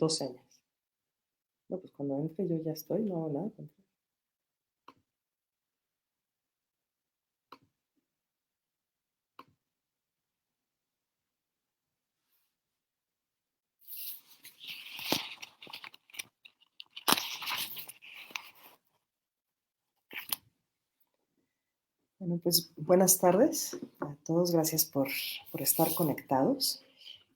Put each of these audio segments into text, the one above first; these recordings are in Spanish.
2 señas. No, pues cuando entre yo ya estoy, no hago nada. Bueno, pues buenas tardes a todos. Gracias por estar conectados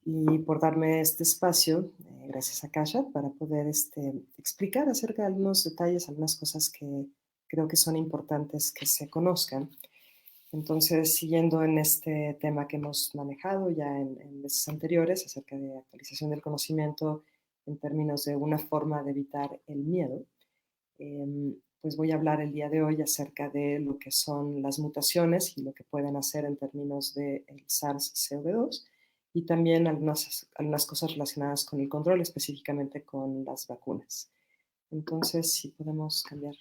y por darme este espacio, gracias a Kasha, para poder explicar acerca de algunos detalles, algunas cosas que creo que son importantes que se conozcan. Entonces, siguiendo en este tema que hemos manejado ya en veces anteriores, acerca de actualización del conocimiento en términos de una forma de evitar el miedo, pues voy a hablar el día de hoy acerca de lo que son las mutaciones y lo que pueden hacer en términos del SARS-CoV-2 y también algunas cosas relacionadas con el control, específicamente con las vacunas. Entonces, si podemos cambiar.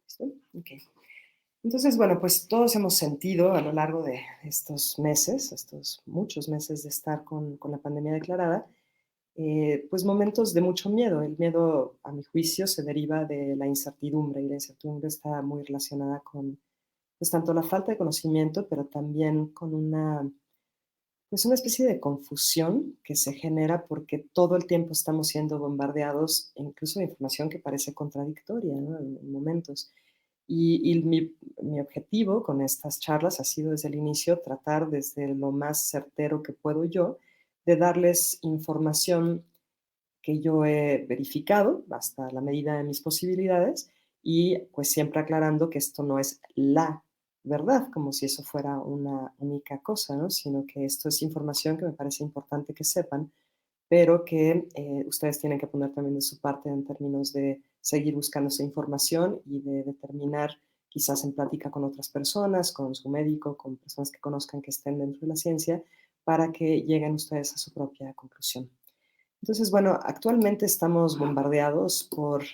¿Listo? Ok. Entonces, bueno, pues todos hemos sentido a lo largo de estos meses, estos muchos meses de estar con la pandemia declarada, pues momentos de mucho miedo. El miedo, a mi juicio, se deriva de la incertidumbre y la incertidumbre está muy relacionada con, pues tanto la falta de conocimiento, pero también con pues una especie de confusión que se genera porque todo el tiempo estamos siendo bombardeados, incluso de información que parece contradictoria, ¿no? En momentos. Mi objetivo con estas charlas ha sido desde el inicio tratar desde lo más certero que puedo yo de darles información que yo he verificado hasta la medida de mis posibilidades y pues siempre aclarando que esto no es la verdad, como si eso fuera una única cosa, ¿no? Sino que esto es información que me parece importante que sepan, pero que ustedes tienen que poner también de su parte en términos de seguir buscando esa información y de determinar, quizás en plática con otras personas, con su médico, con personas que conozcan que estén dentro de la ciencia, para que lleguen ustedes a su propia conclusión. Entonces, bueno, actualmente estamos bombardeados por,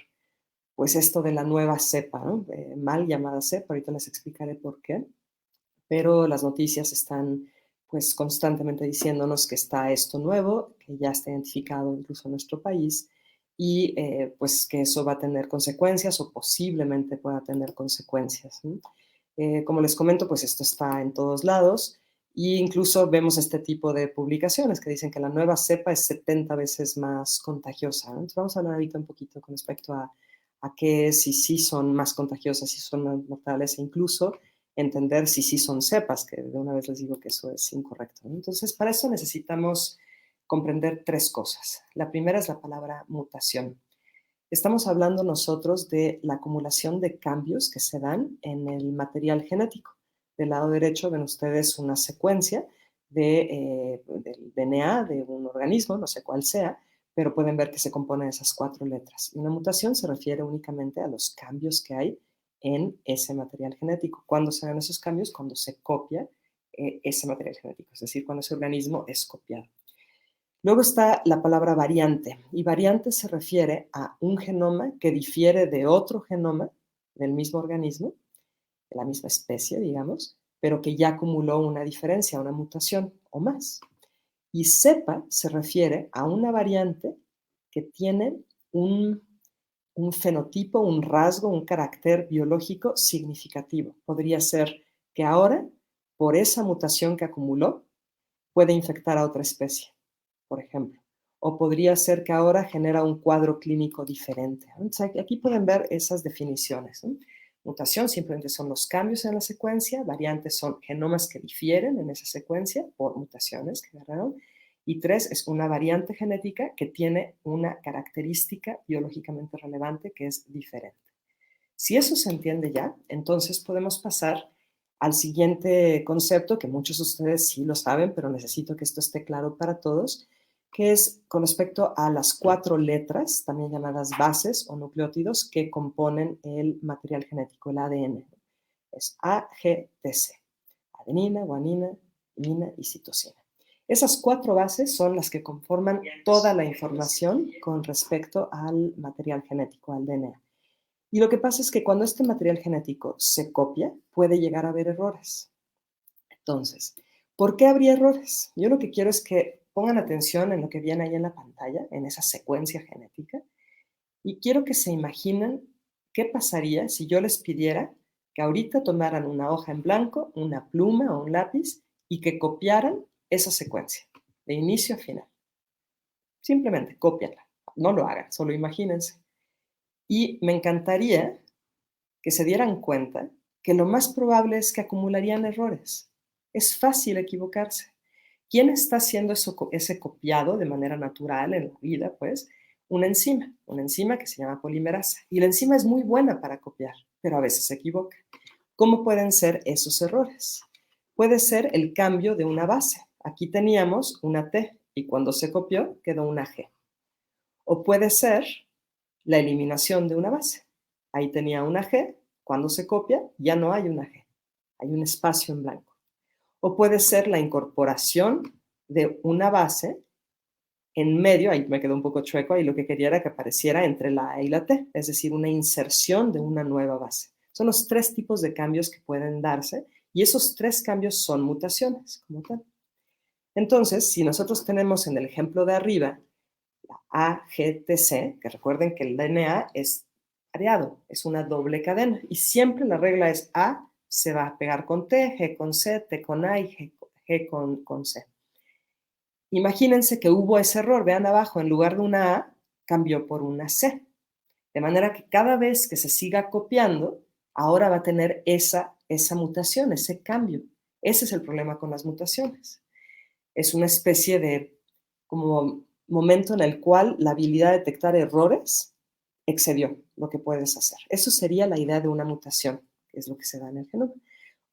pues, esto de la nueva cepa, ¿no? Mal llamada cepa, ahorita les explicaré por qué, pero las noticias están, pues, constantemente diciéndonos que está esto nuevo, que ya está identificado incluso en nuestro país y, pues, que eso va a tener consecuencias o posiblemente pueda tener consecuencias, ¿no? Como les comento, pues esto está en todos lados e incluso vemos este tipo de publicaciones que dicen que la nueva cepa es 70 veces más contagiosa, ¿no? Entonces vamos a hablar ahorita un poquito con respecto a qué es, si sí son más contagiosas, si son más mortales e incluso entender si sí son cepas, que de una vez les digo que eso es incorrecto, ¿no? Entonces, para eso necesitamos comprender 3 cosas. La primera es la palabra mutación. Estamos hablando nosotros de la acumulación de cambios que se dan en el material genético. Del lado derecho ven ustedes una secuencia del DNA de un organismo, no sé cuál sea, pero pueden ver que se compone de esas 4 letras. Y una mutación se refiere únicamente a los cambios que hay en ese material genético. ¿Cuándo se dan esos cambios? Cuando se copia ese material genético, es decir, cuando ese organismo es copiado. Luego está la palabra variante, y variante se refiere a un genoma que difiere de otro genoma del mismo organismo, de la misma especie, digamos, pero que ya acumuló una diferencia, una mutación o más. Y cepa se refiere a una variante que tiene un, un fenotipo, un rasgo, un carácter biológico significativo. Podría ser que ahora, por esa mutación que acumuló, puede infectar a otra especie, por ejemplo. O podría ser que ahora genera un cuadro clínico diferente. Entonces, aquí pueden ver esas definiciones, ¿no? Mutación simplemente son los cambios en la secuencia, variantes son genomas que difieren en esa secuencia por mutaciones que agarraron, y 3 es una variante genética que tiene una característica biológicamente relevante que es diferente. Si eso se entiende ya, entonces podemos pasar al siguiente concepto, que muchos de ustedes sí lo saben, pero necesito que esto esté claro para todos, que es con respecto a las 4 letras, también llamadas bases o nucleótidos, que componen el material genético, el ADN. Es A, G, T, C. Adenina, guanina, timina y citosina. Esas 4 bases son las que conforman toda la información con respecto al material genético, al DNA. Y lo que pasa es que cuando este material genético se copia, puede llegar a haber errores. Entonces, ¿por qué habría errores? Yo lo que quiero es que pongan atención en lo que viene ahí en la pantalla, en esa secuencia genética, y quiero que se imaginen qué pasaría si yo les pidiera que ahorita tomaran una hoja en blanco, una pluma o un lápiz y que copiaran esa secuencia, de inicio a final. Simplemente cópianla, no lo hagan, solo imagínense. Y me encantaría que se dieran cuenta que lo más probable es que acumularían errores. Es fácil equivocarse. ¿Quién está haciendo ese copiado de manera natural en la vida? Pues una enzima que se llama polimerasa. Y la enzima es muy buena para copiar, pero a veces se equivoca. ¿Cómo pueden ser esos errores? Puede ser el cambio de una base. Aquí teníamos una T y cuando se copió quedó una G. O puede ser la eliminación de una base. Ahí tenía una G, cuando se copia ya no hay una G, hay un espacio en blanco. O puede ser la incorporación de una base en medio, ahí me quedó un poco chueco, ahí lo que quería era que apareciera entre la A y la T, es decir, una inserción de una nueva base. Son los tres tipos de cambios que pueden darse y esos tres cambios son mutaciones como tal. Entonces, si nosotros tenemos en el ejemplo de arriba la AGTC, que recuerden que el DNA es pareado, es una doble cadena y siempre la regla es A se va a pegar con T, G con C, T con A y G con C. Imagínense que hubo ese error, vean abajo, en lugar de una A, cambió por una C. De manera que cada vez que se siga copiando, ahora va a tener esa mutación, ese cambio. Ese es el problema con las mutaciones. Es una especie de como momento en el cual la habilidad de detectar errores excedió lo que puedes hacer. Eso sería la idea de una mutación, que es lo que se da en el genoma.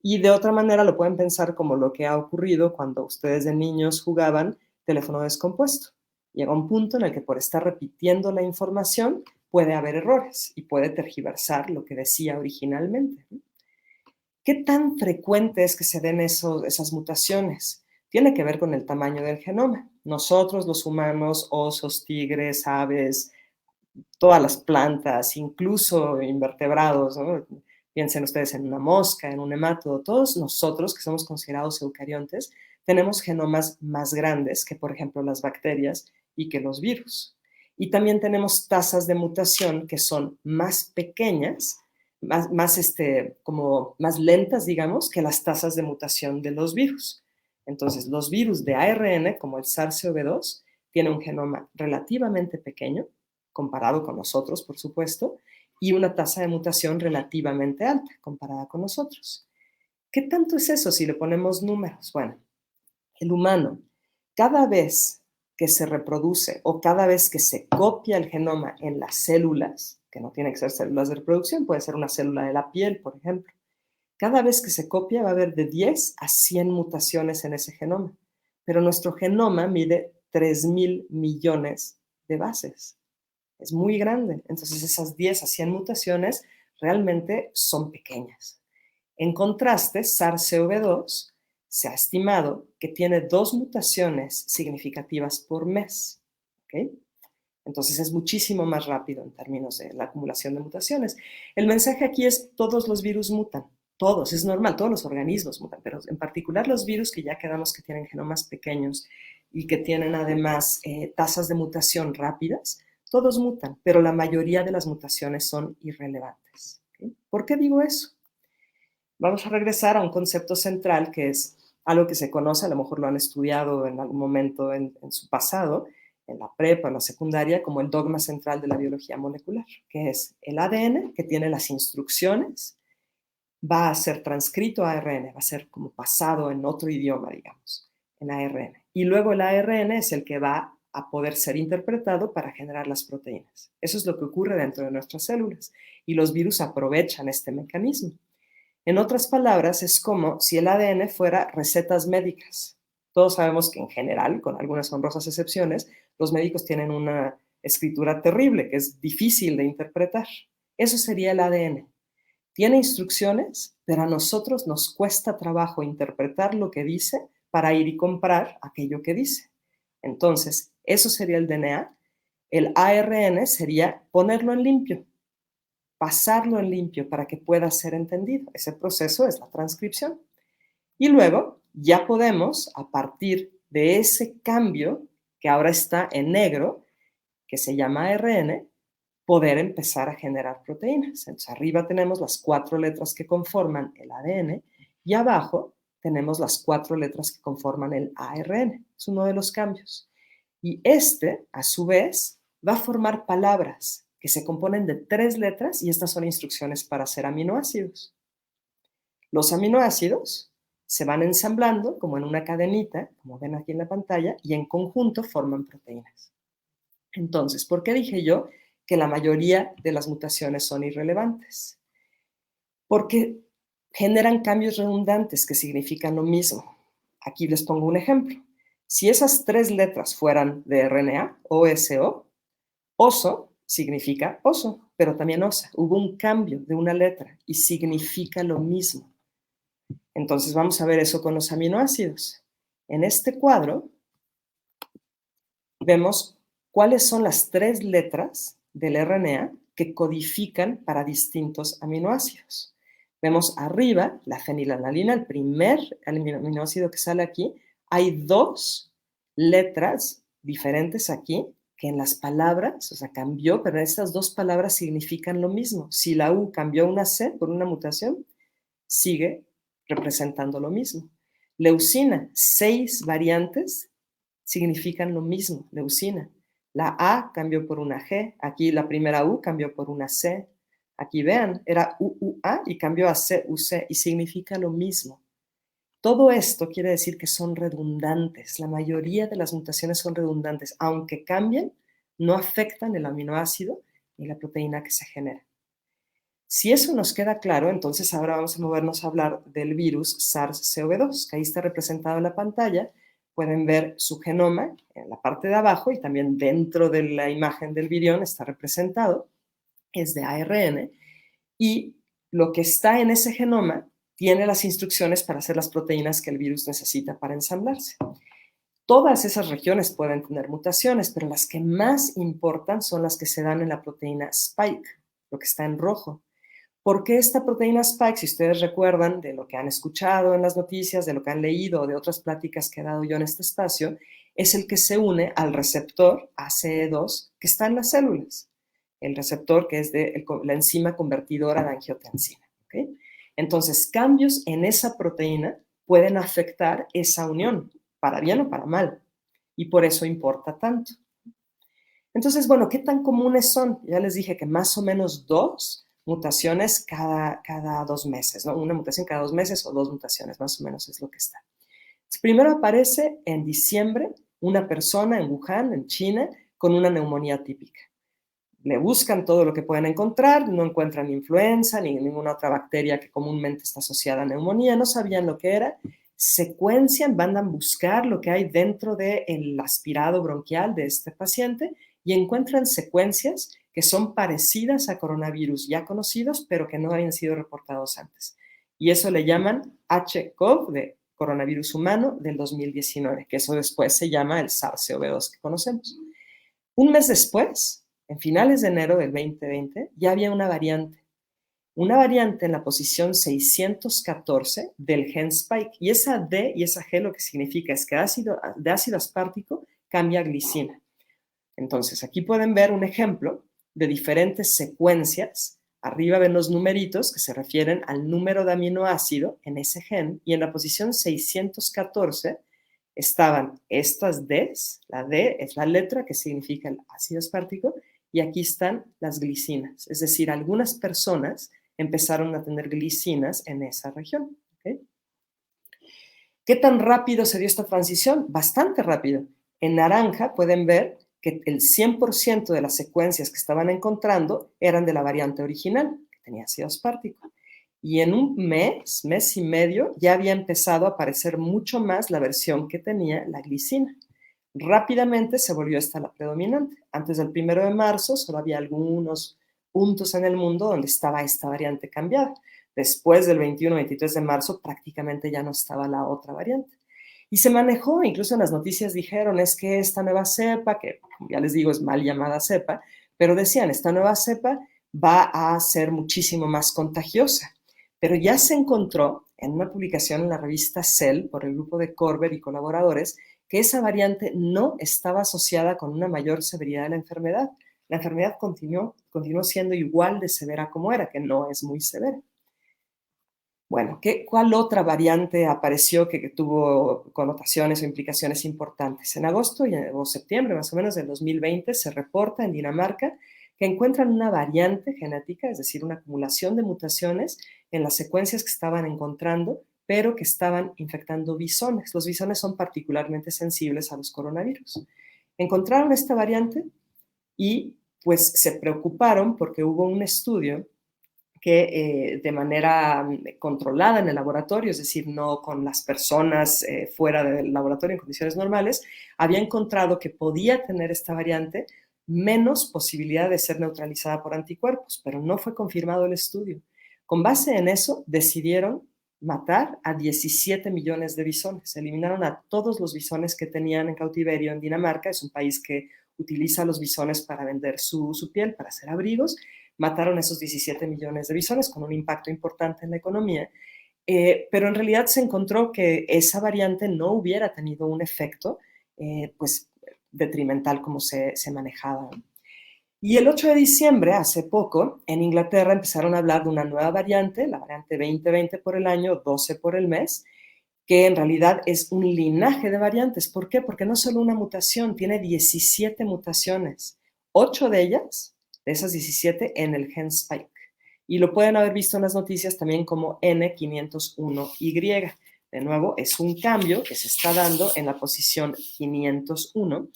Y de otra manera lo pueden pensar como lo que ha ocurrido cuando ustedes de niños jugaban teléfono descompuesto. Llega un punto en el que por estar repitiendo la información puede haber errores y puede tergiversar lo que decía originalmente. ¿Qué tan frecuente es que se den esas mutaciones? Tiene que ver con el tamaño del genoma. Nosotros, los humanos, osos, tigres, aves, todas las plantas, incluso invertebrados, ¿no? Piensen ustedes en una mosca, en un nematodo, todos nosotros que somos considerados eucariontes, tenemos genomas más grandes que, por ejemplo, las bacterias y que los virus. Y también tenemos tasas de mutación que son más pequeñas, como más lentas, digamos, que las tasas de mutación de los virus. Entonces, los virus de ARN, como el SARS-CoV-2, tienen un genoma relativamente pequeño, comparado con nosotros, por supuesto, y una tasa de mutación relativamente alta comparada con nosotros. ¿Qué tanto es eso si le ponemos números? Bueno, el humano, cada vez que se reproduce o cada vez que se copia el genoma en las células, que no tienen que ser células de reproducción, puede ser una célula de la piel, por ejemplo, cada vez que se copia va a haber de 10 a 100 mutaciones en ese genoma, pero nuestro genoma mide 3.000 millones de bases. Es muy grande. Entonces esas 10 a 100 mutaciones realmente son pequeñas. En contraste, SARS-CoV-2 se ha estimado que tiene 2 mutaciones significativas por mes. ¿Okay? Entonces es muchísimo más rápido en términos de la acumulación de mutaciones. El mensaje aquí es todos los virus mutan. Todos, es normal, todos los organismos mutan, pero en particular los virus que ya quedamos que tienen genomas pequeños y que tienen además tasas de mutación rápidas, todos mutan, pero la mayoría de las mutaciones son irrelevantes. ¿Okay? ¿Por qué digo eso? Vamos a regresar a un concepto central que es algo que se conoce, a lo mejor lo han estudiado en algún momento en su pasado, en la prepa, en la secundaria, como el dogma central de la biología molecular, que es el ADN, que tiene las instrucciones, va a ser transcrito a ARN, va a ser como pasado en otro idioma, digamos, en ARN. Y luego el ARN es el que va a poder ser interpretado para generar las proteínas. Eso es lo que ocurre dentro de nuestras células y los virus aprovechan este mecanismo. En otras palabras, es como si el ADN fuera recetas médicas. Todos sabemos que en general, con algunas honrosas excepciones, los médicos tienen una escritura terrible, que es difícil de interpretar. Eso sería el ADN. Tiene instrucciones, pero a nosotros nos cuesta trabajo interpretar lo que dice para ir y comprar aquello que dice. Entonces, eso sería el DNA. El ARN sería ponerlo en limpio, pasarlo en limpio para que pueda ser entendido. Ese proceso es la transcripción. Y luego ya podemos, a partir de ese cambio que ahora está en negro, que se llama ARN, poder empezar a generar proteínas. Entonces, arriba tenemos las 4 letras que conforman el ADN y abajo tenemos las 4 letras que conforman el ARN. Es uno de los cambios. Y a su vez, va a formar palabras que se componen de 3 letras y estas son instrucciones para hacer aminoácidos. Los aminoácidos se van ensamblando como en una cadenita, como ven aquí en la pantalla, y en conjunto forman proteínas. Entonces, ¿por qué dije yo que la mayoría de las mutaciones son irrelevantes? Porque generan cambios redundantes que significan lo mismo. Aquí les pongo un ejemplo. Si esas 3 letras fueran de RNA, OSO, oso significa oso, pero también osa. Hubo un cambio de una letra y significa lo mismo. Entonces vamos a ver eso con los aminoácidos. En este cuadro vemos cuáles son las 3 letras del RNA que codifican para distintos aminoácidos. Vemos arriba la fenilalanina, el primer aminoácido que sale aquí. Hay 2 letras diferentes aquí que en las palabras, o sea, cambió, pero estas 2 palabras significan lo mismo. Si la U cambió una C por una mutación, sigue representando lo mismo. Leucina, 6 variantes significan lo mismo, leucina. La A cambió por una G, aquí la primera U cambió por una C. Aquí vean, era UUA y cambió a CUC y significa lo mismo. Todo esto quiere decir que son redundantes. La mayoría de las mutaciones son redundantes. Aunque cambien, no afectan el aminoácido ni la proteína que se genera. Si eso nos queda claro, entonces ahora vamos a movernos a hablar del virus SARS-CoV-2, que ahí está representado en la pantalla. Pueden ver su genoma en la parte de abajo y también dentro de la imagen del virión está representado. Es de ARN y lo que está en ese genoma tiene las instrucciones para hacer las proteínas que el virus necesita para ensamblarse. Todas esas regiones pueden tener mutaciones, pero las que más importan son las que se dan en la proteína Spike, lo que está en rojo. ¿Por qué esta proteína Spike, si ustedes recuerdan de lo que han escuchado en las noticias, de lo que han leído o de otras pláticas que he dado yo en este espacio, es el que se une al receptor ACE2 que está en las células? El receptor que es de la enzima convertidora de angiotensina. ¿Okay? Entonces, cambios en esa proteína pueden afectar esa unión, para bien o para mal, y por eso importa tanto. Entonces, bueno, ¿qué tan comunes son? Ya les dije que más o menos 2 mutaciones cada 2 meses, ¿no? Una mutación cada 2 meses o 2 mutaciones, más o menos es lo que está. Entonces, primero aparece en diciembre una persona en Wuhan, en China, con una neumonía típica. Le buscan todo lo que pueden encontrar, no encuentran influenza ni ninguna otra bacteria que comúnmente está asociada a neumonía, no sabían lo que era, secuencian, van a buscar lo que hay dentro del aspirado bronquial de este paciente y encuentran secuencias que son parecidas a coronavirus ya conocidos, pero que no habían sido reportados antes. Y eso le llaman HCOV, de coronavirus humano, del 2019, que eso después se llama el SARS-CoV-2 que conocemos. Un mes después, en finales de enero del 2020, ya había una variante en la posición 614 del gen Spike. Y esa D y esa G lo que significa es que de ácido aspartico cambia a glicina. Entonces, aquí pueden ver un ejemplo de diferentes secuencias. Arriba ven los numeritos que se refieren al número de aminoácido en ese gen. Y en la posición 614 estaban estas Ds. La D es la letra que significa el ácido aspartico. Y aquí están las glicinas. Es decir, algunas personas empezaron a tener glicinas en esa región. ¿Okay? ¿Qué tan rápido se dio esta transición? Bastante rápido. En naranja pueden ver que el 100% de las secuencias que estaban encontrando eran de la variante original, que tenía ácido aspartico. Y en un mes y medio, ya había empezado a aparecer mucho más la versión que tenía la glicina. Rápidamente se volvió esta la predominante. Antes del 1 de marzo solo había algunos puntos en el mundo donde estaba esta variante cambiada. Después del 21-23 de marzo prácticamente ya no estaba la otra variante. Y se manejó, incluso en las noticias dijeron, es que esta nueva cepa, que ya les digo es mal llamada cepa, pero decían, esta nueva cepa va a ser muchísimo más contagiosa. Pero ya se encontró en una publicación en la revista Cell por el grupo de Corber y colaboradores que esa variante no estaba asociada con una mayor severidad de la enfermedad. La enfermedad continuó siendo igual de severa como era, que no es muy severa. Bueno, ¿cuál otra variante apareció que tuvo connotaciones o implicaciones importantes? En agosto o septiembre más o menos del 2020 se reporta en Dinamarca que encuentran una variante genética, es decir, una acumulación de mutaciones en las secuencias que estaban encontrando, pero que estaban infectando bisones. Los bisones son particularmente sensibles a los coronavirus. Encontraron esta variante y pues se preocuparon porque hubo un estudio que de manera controlada en el laboratorio, es decir, no con las personas fuera del laboratorio en condiciones normales, había encontrado que podía tener esta variante menos posibilidad de ser neutralizada por anticuerpos, pero no fue confirmado el estudio. Con base en eso, decidieron matar a 17 millones de bisones. Eliminaron a todos los bisones que tenían en cautiverio en Dinamarca. Es un país que utiliza los bisones para vender su piel, para hacer abrigos. Mataron esos 17 millones de bisones con un impacto importante en la economía, pero en realidad se encontró que esa variante no hubiera tenido un efecto pues detrimental como se manejaba. Y el 8 de diciembre, hace poco, en Inglaterra empezaron a hablar de una nueva variante, la variante 2020 por el año, 12 por el mes, que en realidad es un linaje de variantes. ¿Por qué? Porque no es solo una mutación, tiene 17 mutaciones, 8 de ellas, de esas 17, en el gen Spike. Y lo pueden haber visto en las noticias también como N501Y. De nuevo, es un cambio que se está dando en la posición 501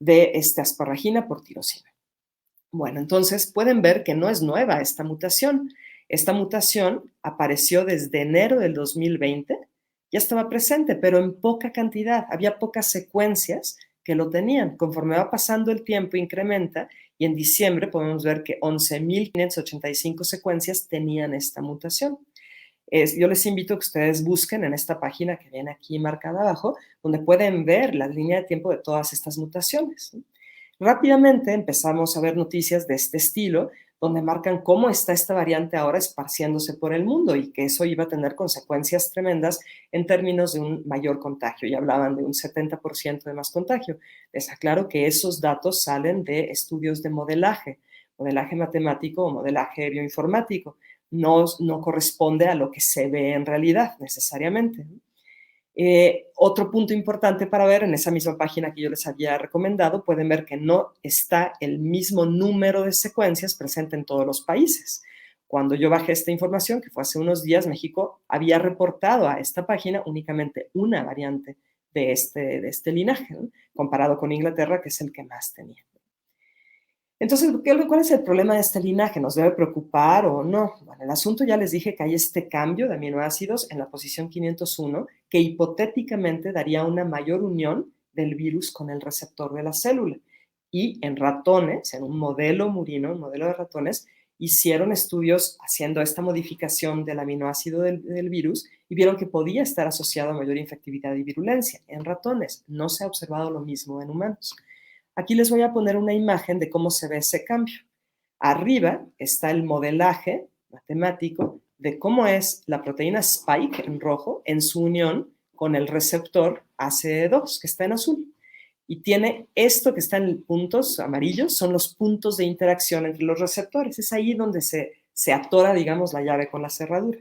de asparragina por tirosina. Bueno, entonces pueden ver que no es nueva esta mutación. Esta mutación apareció desde enero del 2020, ya estaba presente, pero en poca cantidad. Había pocas secuencias que lo tenían. Conforme va pasando el tiempo, incrementa y en diciembre podemos ver que 11.585 secuencias tenían esta mutación. Yo les invito a que ustedes busquen en esta página que viene aquí marcada abajo, donde pueden ver la línea de tiempo de todas estas mutaciones. Rápidamente empezamos a ver noticias de este estilo, donde marcan cómo está esta variante ahora esparciéndose por el mundo y que eso iba a tener consecuencias tremendas en términos de un mayor contagio. Y hablaban de un 70% de más contagio. Les aclaro que esos datos salen de estudios de modelaje matemático o modelaje bioinformático. No corresponde a lo que se ve en realidad necesariamente. Otro punto importante para ver en esa misma página que yo les había recomendado, pueden ver que no está el mismo número de secuencias presente en todos los países. Cuando yo bajé esta información, que fue hace unos días, México había reportado a esta página únicamente una variante de este linaje, ¿no? Comparado con Inglaterra, que es el que más tenía. Entonces, ¿cuál es el problema de este linaje? ¿Nos debe preocupar o no? Bueno, el asunto ya les dije que hay este cambio de aminoácidos en la posición 501 que hipotéticamente daría una mayor unión del virus con el receptor de la célula. Y en ratones, en un modelo murino, un modelo de ratones, hicieron estudios haciendo esta modificación del aminoácido del virus y vieron que podía estar asociado a mayor infectividad y virulencia en ratones. No se ha observado lo mismo en humanos. Aquí les voy a poner una imagen de cómo se ve ese cambio. Arriba está el modelaje matemático de cómo es la proteína Spike en rojo en su unión con el receptor ACE2 que está en azul. Y tiene esto que está en puntos amarillos, son los puntos de interacción entre los receptores. Es ahí donde se atora, digamos, la llave con la cerradura.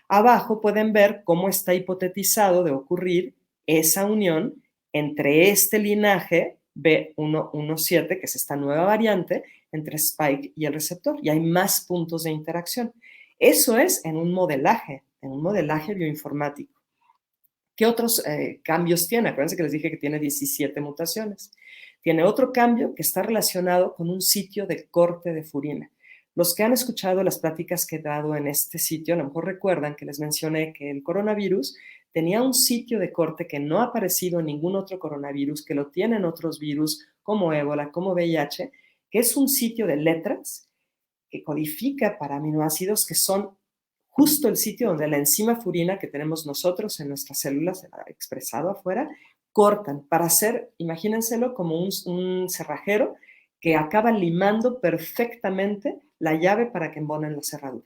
Abajo pueden ver cómo está hipotetizado de ocurrir esa unión entre este linaje B117, que es esta nueva variante, entre Spike y el receptor, y hay más puntos de interacción. Eso es en un modelaje bioinformático. ¿Qué otros cambios tiene? Acuérdense que les dije que tiene 17 mutaciones. Tiene otro cambio que está relacionado con un sitio de corte de furina. Los que han escuchado las pláticas que he dado en este sitio, a lo mejor recuerdan que les mencioné que el coronavirus tenía un sitio de corte que no ha aparecido en ningún otro coronavirus, que lo tienen otros virus como ébola, como VIH, que es un sitio de letras que codifica para aminoácidos que son justo el sitio donde la enzima furina que tenemos nosotros en nuestras células, expresado afuera, cortan para hacer, imagínenselo como un cerrajero que acaba limando perfectamente la llave para que embonen la cerradura.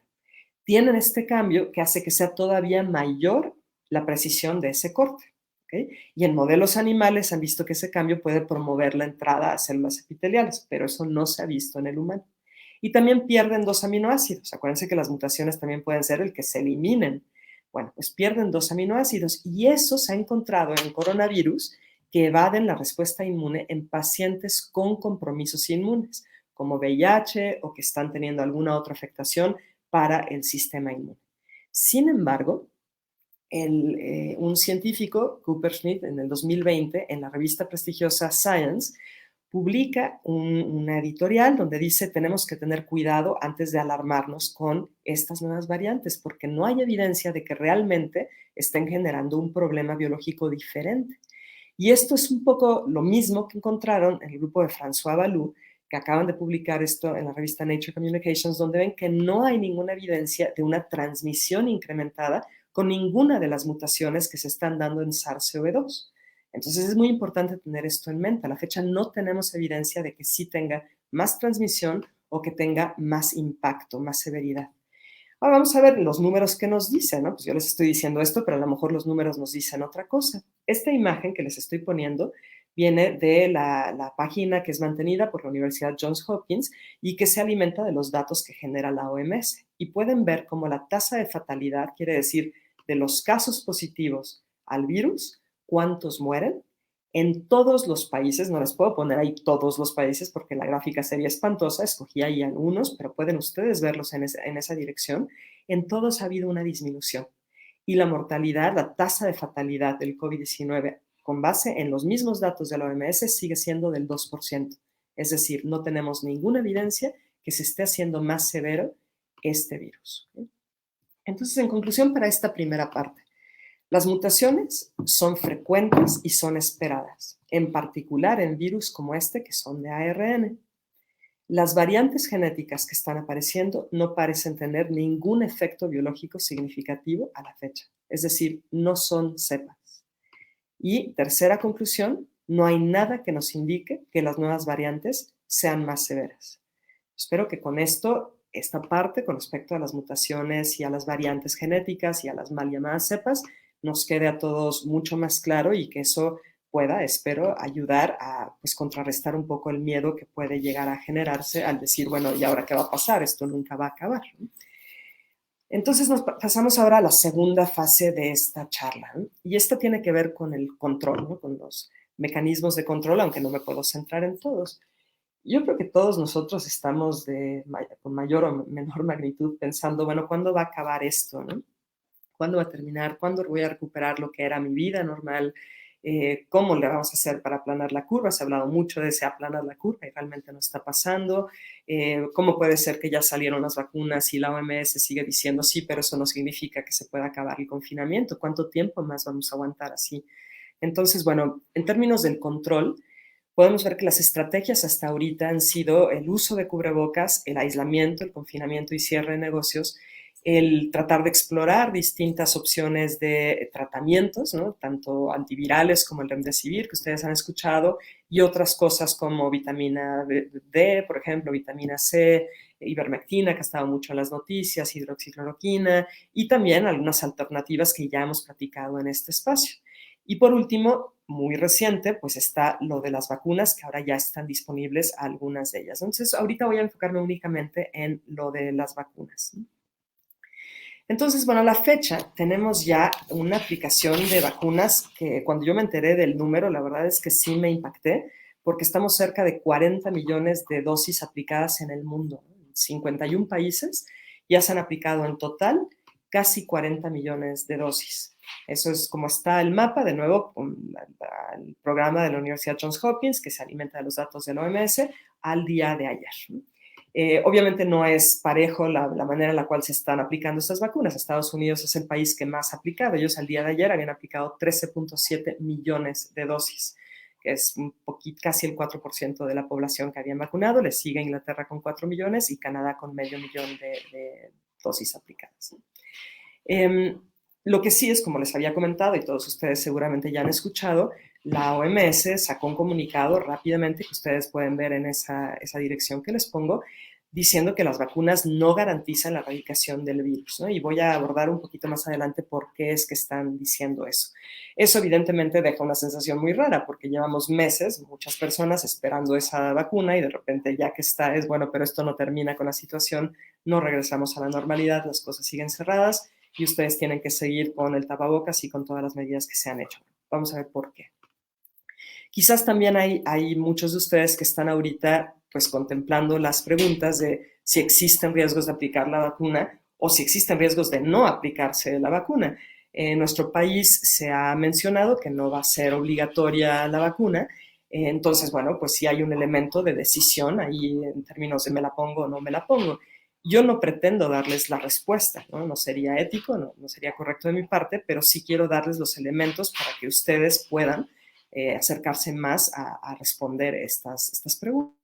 Tienen este cambio que hace que sea todavía mayor la precisión de ese corte. ¿ok? Y en modelos animales han visto que ese cambio puede promover la entrada a células epiteliales, pero eso no se ha visto en el humano. Y también pierden 2 aminoácidos. Acuérdense que las mutaciones también pueden ser el que se eliminen. Bueno, pues pierden 2 aminoácidos y eso se ha encontrado en coronavirus que evaden la respuesta inmune en pacientes con compromisos inmunes, como VIH o que están teniendo alguna otra afectación para el sistema inmune. Sin embargo, un científico, Cooper Schmidt, en el 2020, en la revista prestigiosa Science, publica una editorial donde dice tenemos que tener cuidado antes de alarmarnos con estas nuevas variantes, porque no hay evidencia de que realmente estén generando un problema biológico diferente. Y esto es un poco lo mismo que encontraron en el grupo de François Balloux, que acaban de publicar esto en la revista Nature Communications, donde ven que no hay ninguna evidencia de una transmisión incrementada con ninguna de las mutaciones que se están dando en SARS-CoV-2. Entonces es muy importante tener esto en mente. A la fecha no tenemos evidencia de que sí tenga más transmisión o que tenga más impacto, más severidad. Ahora vamos a ver los números que nos dicen, ¿no? Pues yo les estoy diciendo esto, pero a lo mejor los números nos dicen otra cosa. Esta imagen que les estoy poniendo viene de la página que es mantenida por la Universidad Johns Hopkins y que se alimenta de los datos que genera la OMS. Y pueden ver cómo la tasa de fatalidad, quiere decir, de los casos positivos al virus, cuántos mueren, en todos los países, no les puedo poner ahí todos los países porque la gráfica sería espantosa, escogí ahí algunos, pero pueden ustedes verlos en esa dirección, en todos ha habido una disminución. Y la mortalidad, la tasa de fatalidad del COVID-19, con base en los mismos datos de la OMS, sigue siendo del 2%. Es decir, no tenemos ninguna evidencia que se esté haciendo más severo este virus. Entonces, en conclusión, para esta primera parte, las mutaciones son frecuentes y son esperadas, en particular en virus como este que son de ARN. Las variantes genéticas que están apareciendo no parecen tener ningún efecto biológico significativo a la fecha, es decir, no son cepas. Y tercera conclusión, no hay nada que nos indique que las nuevas variantes sean más severas. Espero que con esto, esta parte con respecto a las mutaciones y a las variantes genéticas y a las mal llamadas cepas, nos quede a todos mucho más claro y que eso pueda, espero, ayudar a pues, contrarrestar un poco el miedo que puede llegar a generarse al decir, bueno, ¿y ahora qué va a pasar? Esto nunca va a acabar. Entonces nos pasamos ahora a la segunda fase de esta charla, ¿no? Y esta tiene que ver con el control, ¿no? Con los mecanismos de control, aunque no me puedo centrar en todos. Yo creo que todos nosotros estamos con mayor o menor magnitud pensando, bueno, ¿cuándo va a acabar esto? ¿No? ¿Cuándo va a terminar? ¿Cuándo voy a recuperar lo que era mi vida normal? ¿Cómo le vamos a hacer para aplanar la curva? Se ha hablado mucho de ese aplanar la curva y realmente no está pasando. ¿Cómo puede ser que ya salieron las vacunas y la OMS sigue diciendo sí, pero eso no significa que se pueda acabar el confinamiento? ¿Cuánto tiempo más vamos a aguantar así? Entonces, bueno, en términos del control, podemos ver que las estrategias hasta ahorita han sido el uso de cubrebocas, el aislamiento, el confinamiento y cierre de negocios, el tratar de explorar distintas opciones de tratamientos, ¿no? Tanto antivirales como el remdesivir, que ustedes han escuchado, y otras cosas como vitamina D, por ejemplo, vitamina C, ivermectina, que ha estado mucho en las noticias, hidroxicloroquina, y también algunas alternativas que ya hemos platicado en este espacio. Y por último, muy reciente, pues está lo de las vacunas, que ahora ya están disponibles algunas de ellas. Entonces, ahorita voy a enfocarme únicamente en lo de las vacunas. Entonces, bueno, a la fecha tenemos ya una aplicación de vacunas que cuando yo me enteré del número, la verdad es que sí me impacté, porque estamos cerca de 40 millones de dosis aplicadas en el mundo. En 51 países ya se han aplicado en total casi 40 millones de dosis. Eso es como está el mapa, de nuevo, con el programa de la Universidad Johns Hopkins, que se alimenta de los datos del OMS, al día de ayer. Obviamente no es parejo la manera en la cual se están aplicando estas vacunas. Estados Unidos es el país que más ha aplicado. Ellos al día de ayer habían aplicado 13.7 millones de dosis, que es casi el 4% de la población que habían vacunado. Le sigue Inglaterra con 4 millones y Canadá con medio millón de dosis aplicadas. Lo que sí es, como les había comentado, y todos ustedes seguramente ya han escuchado, la OMS sacó un comunicado rápidamente que ustedes pueden ver en esa dirección que les pongo, diciendo que las vacunas no garantizan la erradicación del virus, ¿no? Y voy a abordar un poquito más adelante por qué es que están diciendo eso. Eso evidentemente deja una sensación muy rara porque llevamos meses, muchas personas esperando esa vacuna y de repente ya que está es bueno, pero esto no termina con la situación, no regresamos a la normalidad, las cosas siguen cerradas y ustedes tienen que seguir con el tapabocas y con todas las medidas que se han hecho. Vamos a ver por qué. Quizás también hay muchos de ustedes que están ahorita pues contemplando las preguntas de si existen riesgos de aplicar la vacuna o si existen riesgos de no aplicarse la vacuna. En nuestro país se ha mencionado que no va a ser obligatoria la vacuna, entonces, bueno, pues sí hay un elemento de decisión ahí en términos de me la pongo o no me la pongo. Yo no pretendo darles la respuesta, ¿no? No sería ético, no sería correcto de mi parte, pero sí quiero darles los elementos para que ustedes puedan acercarse más a responder estas preguntas.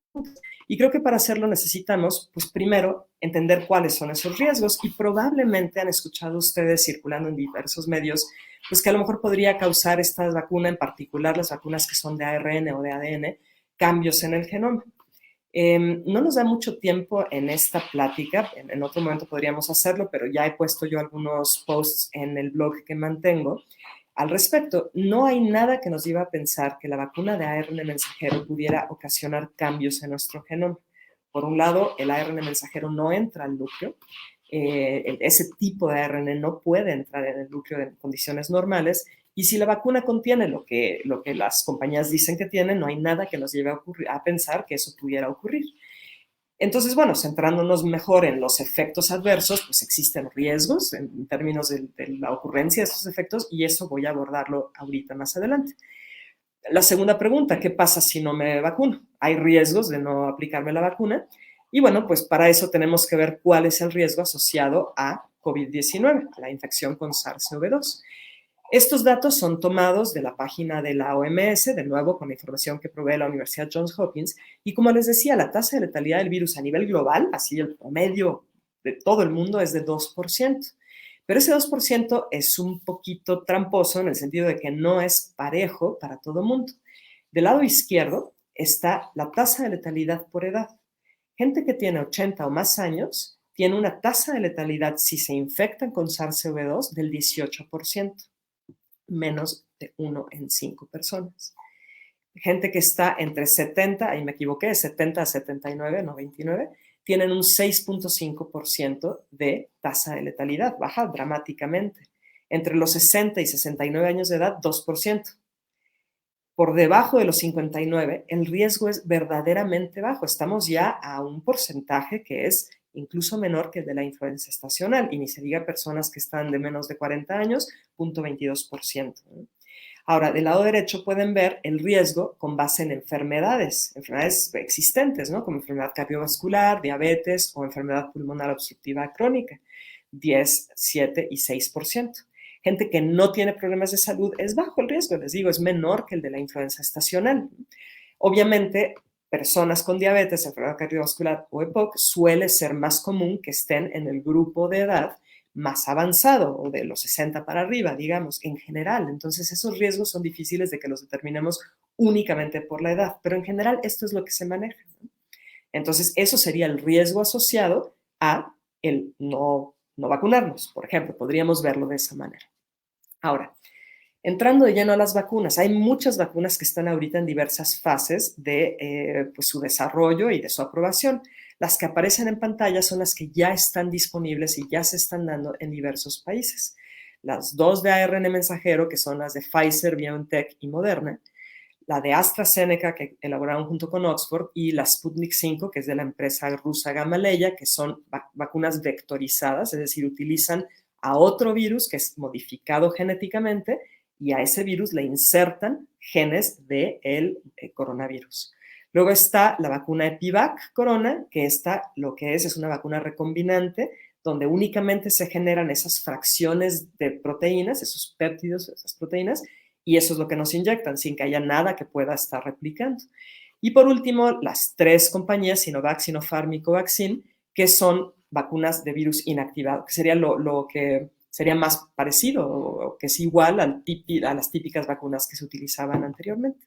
Y creo que para hacerlo necesitamos, pues primero, entender cuáles son esos riesgos y probablemente han escuchado ustedes circulando en diversos medios, pues que a lo mejor podría causar esta vacuna, en particular las vacunas que son de ARN o de ADN, cambios en el genoma. No nos da mucho tiempo en esta plática, en otro momento podríamos hacerlo, pero ya he puesto yo algunos posts en el blog que mantengo. Al respecto, no hay nada que nos lleve a pensar que la vacuna de ARN mensajero pudiera ocasionar cambios en nuestro genoma. Por un lado, el ARN mensajero no entra al núcleo, ese tipo de ARN no puede entrar en el núcleo en condiciones normales, y si la vacuna contiene lo que las compañías dicen que tiene, no hay nada que nos lleve a pensar que eso pudiera ocurrir. Entonces, bueno, centrándonos mejor en los efectos adversos, pues existen riesgos en términos de la ocurrencia de estos efectos y eso voy a abordarlo ahorita más adelante. La segunda pregunta, ¿qué pasa si no me vacuno? ¿Hay riesgos de no aplicarme la vacuna? Y bueno, pues para eso tenemos que ver cuál es el riesgo asociado a COVID-19, a la infección con SARS-CoV-2. Estos datos son tomados de la página de la OMS, de nuevo con la información que provee la Universidad Johns Hopkins, y como les decía, la tasa de letalidad del virus a nivel global, así el promedio de todo el mundo es de 2%. Pero ese 2% es un poquito tramposo en el sentido de que no es parejo para todo el mundo. Del lado izquierdo está la tasa de letalidad por edad. Gente que tiene 80 o más años tiene una tasa de letalidad si se infectan con SARS-CoV-2 del 18%, menos de 1 en 5 personas. Gente que está entre 70, ahí me equivoqué, 70 a 79, no 29, tienen un 6.5% de tasa de letalidad, baja dramáticamente. Entre los 60 y 69 años de edad, 2%. Por debajo de los 59, el riesgo es verdaderamente bajo. Estamos ya a un porcentaje que es incluso menor que el de la influenza estacional, y ni se diga personas que están de menos de 40 años, 0.22%. Ahora, del lado derecho pueden ver el riesgo con base en enfermedades existentes, ¿no? Como enfermedad cardiovascular, diabetes o enfermedad pulmonar obstructiva crónica, 10, 7 y 6%. Gente que no tiene problemas de salud es bajo el riesgo, les digo, es menor que el de la influenza estacional. Obviamente, personas con diabetes, enfermedad cardiovascular o EPOC suele ser más común que estén en el grupo de edad más avanzado o de los 60 para arriba, digamos, en general. Entonces, esos riesgos son difíciles de que los determinemos únicamente por la edad, pero en general esto es lo que se maneja, ¿no? Entonces, eso sería el riesgo asociado a el no vacunarnos, por ejemplo, podríamos verlo de esa manera. Ahora, entrando de lleno a las vacunas, hay muchas vacunas que están ahorita en diversas fases de pues, su desarrollo y de su aprobación. Las que aparecen en pantalla son las que ya están disponibles y ya se están dando en diversos países. Las dos de ARN mensajero, que son las de Pfizer, BioNTech y Moderna, la de AstraZeneca, que elaboraron junto con Oxford, y la Sputnik 5, que es de la empresa rusa Gamaleya, que son vacunas vectorizadas, es decir, utilizan a otro virus que es modificado genéticamente y a ese virus le insertan genes del coronavirus. Luego está la vacuna Epivac Corona, que esta lo que es una vacuna recombinante, donde únicamente se generan esas fracciones de proteínas, esos péptidos, esas proteínas, y eso es lo que nos inyectan, sin que haya nada que pueda estar replicando. Y por último, las tres compañías, Sinovac, Sinopharm y Covaxin, que son vacunas de virus inactivado, que sería lo que sería más parecido o que es igual a las típicas vacunas que se utilizaban anteriormente.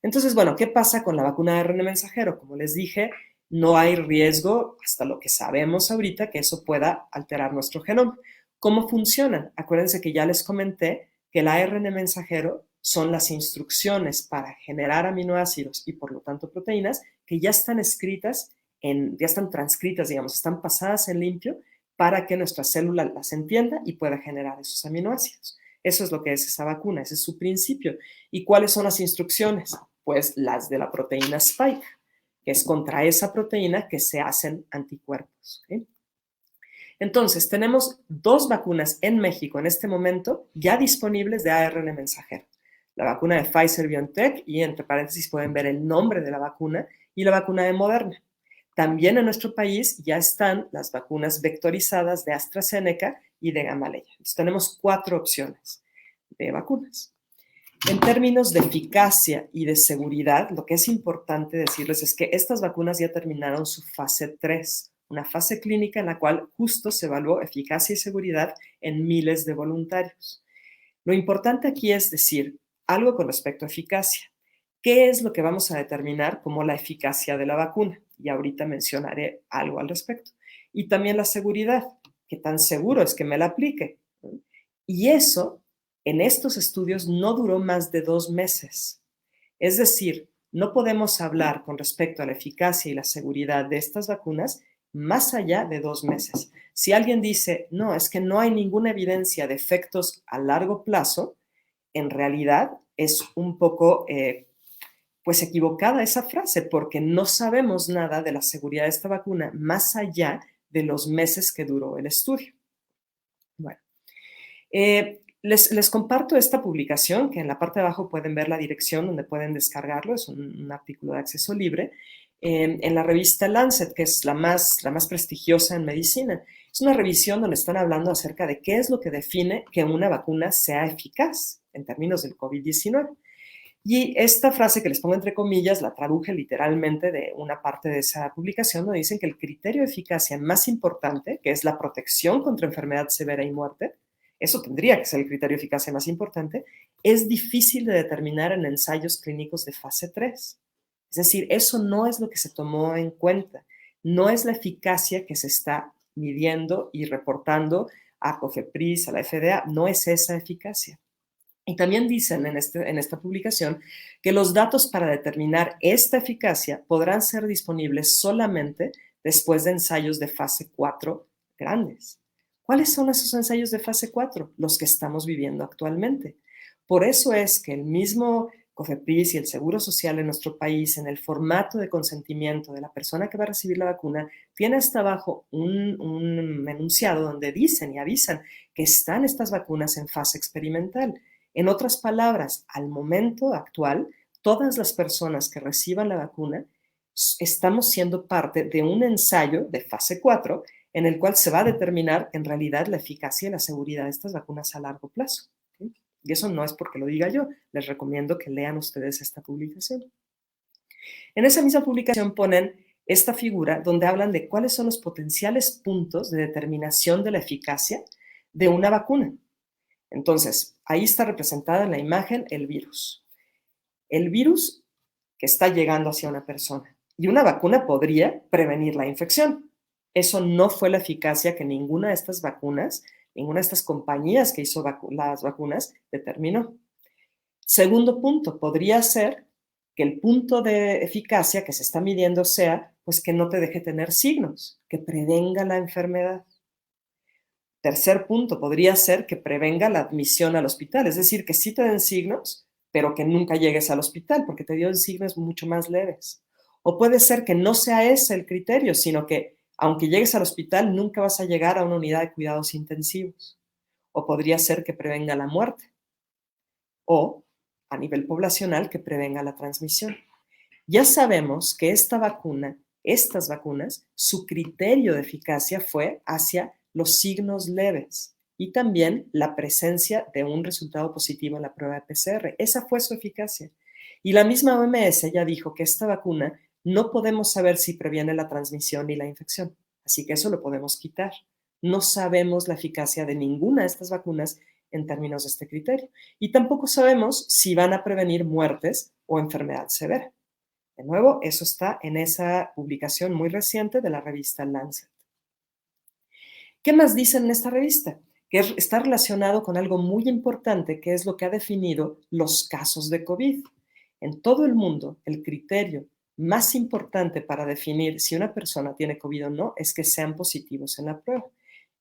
Entonces, bueno, ¿qué pasa con la vacuna de ARN mensajero? Como les dije, No hay riesgo, hasta lo que sabemos ahorita, que eso pueda alterar nuestro genoma. ¿Cómo funcionan? Acuérdense que ya les comenté que el ARN mensajero son las instrucciones para generar aminoácidos y por lo tanto proteínas que ya están escritas, ya están transcritas, digamos, están pasadas en limpio para que nuestra célula las entienda y pueda generar esos aminoácidos. Eso es lo que es esa vacuna, ese es su principio. ¿Y cuáles son las instrucciones? Pues las de la proteína Spike, que es contra esa proteína que se hacen anticuerpos. ¿Okay? Entonces, tenemos 2 vacunas en México en este momento ya disponibles de ARN mensajero. La vacuna de Pfizer-BioNTech, y entre paréntesis pueden ver el nombre de la vacuna, y la vacuna de Moderna. También en nuestro país ya están las vacunas vectorizadas de AstraZeneca y de Gamaleya. Entonces, tenemos 4 opciones de vacunas. En términos de eficacia y de seguridad, lo que es importante decirles es que estas vacunas ya terminaron su fase 3, una fase clínica en la cual justo se evaluó eficacia y seguridad en miles de voluntarios. Lo importante aquí es decir algo con respecto a eficacia. ¿Qué es lo que vamos a determinar como la eficacia de la vacuna? Y ahorita mencionaré algo al respecto. Y también la seguridad. ¿Qué tan seguro es que me la aplique? Y eso, en estos estudios, no duró más de 2 meses. Es decir, no podemos hablar con respecto a la eficacia y la seguridad de estas vacunas más allá de 2 meses. Si alguien dice, no, es que no hay ninguna evidencia de efectos a largo plazo, en realidad es un poco pues equivocada esa frase, porque no sabemos nada de la seguridad de esta vacuna más allá de los meses que duró el estudio. Bueno, les comparto esta publicación, que en la parte de abajo pueden ver la dirección donde pueden descargarlo, es un artículo de acceso libre, en la revista Lancet, que es la más prestigiosa en medicina. Es una revisión donde están hablando acerca de qué es lo que define que una vacuna sea eficaz en términos del COVID-19. Y esta frase que les pongo entre comillas la traduje literalmente de una parte de esa publicación donde dicen que el criterio de eficacia más importante, que es la protección contra enfermedad severa y muerte, eso tendría que ser el criterio de eficacia más importante, es difícil de determinar en ensayos clínicos de fase 3. Es decir, eso no es lo que se tomó en cuenta, no es la eficacia que se está midiendo y reportando a COFEPRIS, a la FDA, no es esa eficacia. Y también dicen en esta publicación que los datos para determinar esta eficacia podrán ser disponibles solamente después de ensayos de fase 4 grandes. ¿Cuáles son esos ensayos de fase 4? Los que estamos viviendo actualmente. Por eso es que el mismo COFEPRIS y el Seguro Social en nuestro país, en el formato de consentimiento de la persona que va a recibir la vacuna, tiene hasta abajo un enunciado donde dicen y avisan que están estas vacunas en fase experimental. En otras palabras, al momento actual, todas las personas que reciban la vacuna estamos siendo parte de un ensayo de fase 4 en el cual se va a determinar en realidad la eficacia y la seguridad de estas vacunas a largo plazo. ¿Sí? Y eso no es porque lo diga yo, les recomiendo que lean ustedes esta publicación. En esa misma publicación ponen esta figura donde hablan de cuáles son los potenciales puntos de determinación de la eficacia de una vacuna. Entonces, ahí está representada en la imagen el virus. El virus que está llegando hacia una persona. Y una vacuna podría prevenir la infección. Eso no fue la eficacia que ninguna de estas vacunas, ninguna de estas compañías que hizo las vacunas determinó. Segundo punto, podría ser que el punto de eficacia que se está midiendo sea, pues que no te deje tener signos, que prevenga la enfermedad. Tercer punto, podría ser que prevenga la admisión al hospital, es decir, que sí te den signos, pero que nunca llegues al hospital, porque te dio signos mucho más leves. O puede ser que no sea ese el criterio, sino que aunque llegues al hospital, nunca vas a llegar a una unidad de cuidados intensivos. O podría ser que prevenga la muerte. O, a nivel poblacional, que prevenga la transmisión. Ya sabemos que estas vacunas, su criterio de eficacia fue hacia los signos leves y también la presencia de un resultado positivo en la prueba de PCR. Esa fue su eficacia. Y la misma OMS ya dijo que esta vacuna no podemos saber si previene la transmisión y la infección. Así que eso lo podemos quitar. No sabemos la eficacia de ninguna de estas vacunas en términos de este criterio. Y tampoco sabemos si van a prevenir muertes o enfermedad severa. De nuevo, eso está en esa publicación muy reciente de la revista Lancet. ¿Qué más dicen en esta revista? Que está relacionado con algo muy importante, que es lo que ha definido los casos de COVID. En todo el mundo, el criterio más importante para definir si una persona tiene COVID o no es que sean positivos en la prueba.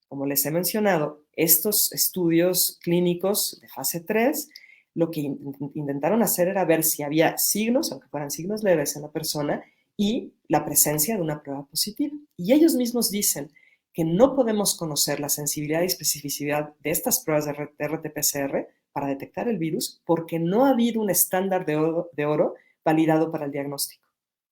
Como les he mencionado, estos estudios clínicos de fase 3 lo que intentaron hacer era ver si había signos, aunque fueran signos leves en la persona, y la presencia de una prueba positiva. Y ellos mismos dicen que no podemos conocer la sensibilidad y especificidad de estas pruebas de RT-PCR para detectar el virus porque no ha habido un estándar de oro validado para el diagnóstico.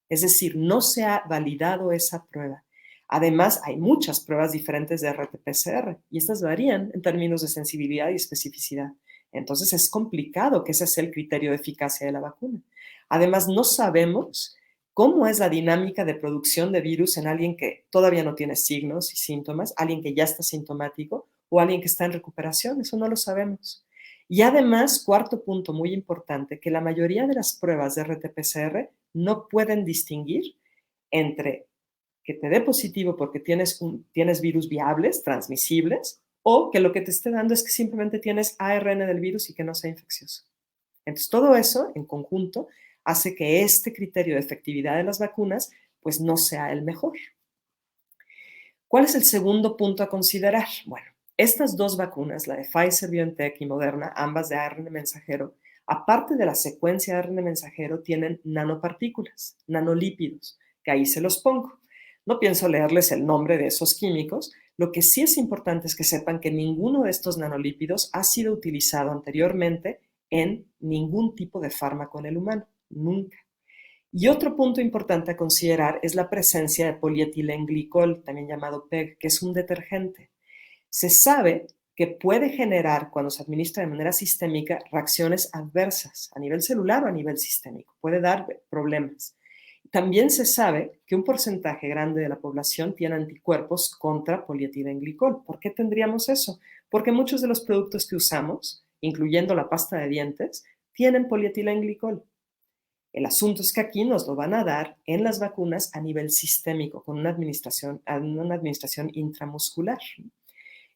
Es decir, no se ha validado esa prueba. Además, hay muchas pruebas diferentes de RT-PCR y estas varían en términos de sensibilidad y especificidad. Entonces, es complicado que ese sea el criterio de eficacia de la vacuna. Además, no sabemos cómo es la dinámica de producción de virus en alguien que todavía no tiene signos y síntomas, alguien que ya está sintomático o alguien que está en recuperación. Eso no lo sabemos. Y además, cuarto punto muy importante, que la mayoría de las pruebas de RT-PCR no pueden distinguir entre que te dé positivo porque tienes virus viables, transmisibles, o que lo que te esté dando es que simplemente tienes ARN del virus y que no sea infeccioso. Entonces, todo eso en conjunto hace que este criterio de efectividad de las vacunas pues no sea el mejor. ¿Cuál es el segundo punto a considerar? Bueno, estas dos vacunas, la de Pfizer, BioNTech y Moderna, ambas de ARN mensajero, aparte de la secuencia de ARN mensajero, tienen nanopartículas, nanolípidos, que ahí se los pongo. No pienso leerles el nombre de esos químicos. Lo que sí es importante es que sepan que ninguno de estos nanolípidos ha sido utilizado anteriormente en ningún tipo de fármaco en el humano, nunca. Y otro punto importante a considerar es la presencia de polietilenglicol, también llamado PEG, que es un detergente. Se sabe que puede generar, cuando se administra de manera sistémica, reacciones adversas a nivel celular o a nivel sistémico. Puede dar problemas. También se sabe que un porcentaje grande de la población tiene anticuerpos contra polietilenglicol. ¿Por qué tendríamos eso? Porque muchos de los productos que usamos, incluyendo la pasta de dientes, tienen polietilenglicol. El asunto es que aquí nos lo van a dar en las vacunas a nivel sistémico, con una administración intramuscular.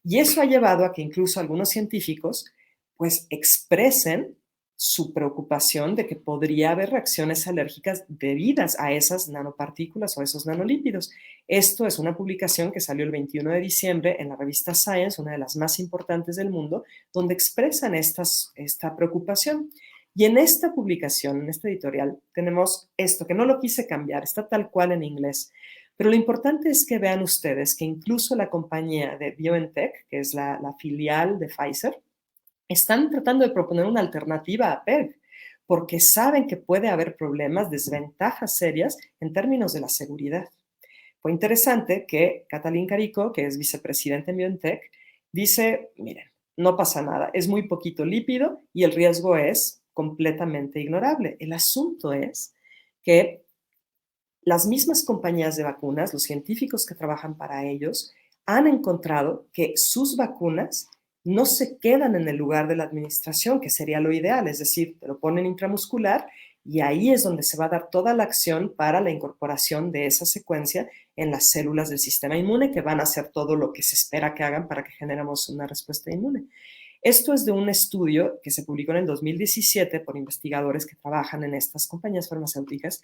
Y eso ha llevado a que incluso algunos científicos pues expresen su preocupación de que podría haber reacciones alérgicas debidas a esas nanopartículas o esos nanolípidos. Esto es una publicación que salió el 21 de diciembre en la revista Science, una de las más importantes del mundo, donde expresan esta preocupación. Y en esta publicación, en este editorial, tenemos esto, que no lo quise cambiar, está tal cual en inglés. Pero lo importante es que vean ustedes que incluso la compañía de BioNTech, que es la filial de Pfizer, están tratando de proponer una alternativa a PEG, porque saben que puede haber problemas, desventajas serias en términos de la seguridad. Fue interesante que Katalin Karikó, que es vicepresidente en BioNTech, dice, miren, no pasa nada, es muy poquito lípido y el riesgo es completamente ignorable. El asunto es que las mismas compañías de vacunas, los científicos que trabajan para ellos, han encontrado que sus vacunas no se quedan en el lugar de la administración, que sería lo ideal, es decir, te lo ponen intramuscular y ahí es donde se va a dar toda la acción para la incorporación de esa secuencia en las células del sistema inmune, que van a hacer todo lo que se espera que hagan para que generemos una respuesta inmune. Esto es de un estudio que se publicó en el 2017 por investigadores que trabajan en estas compañías farmacéuticas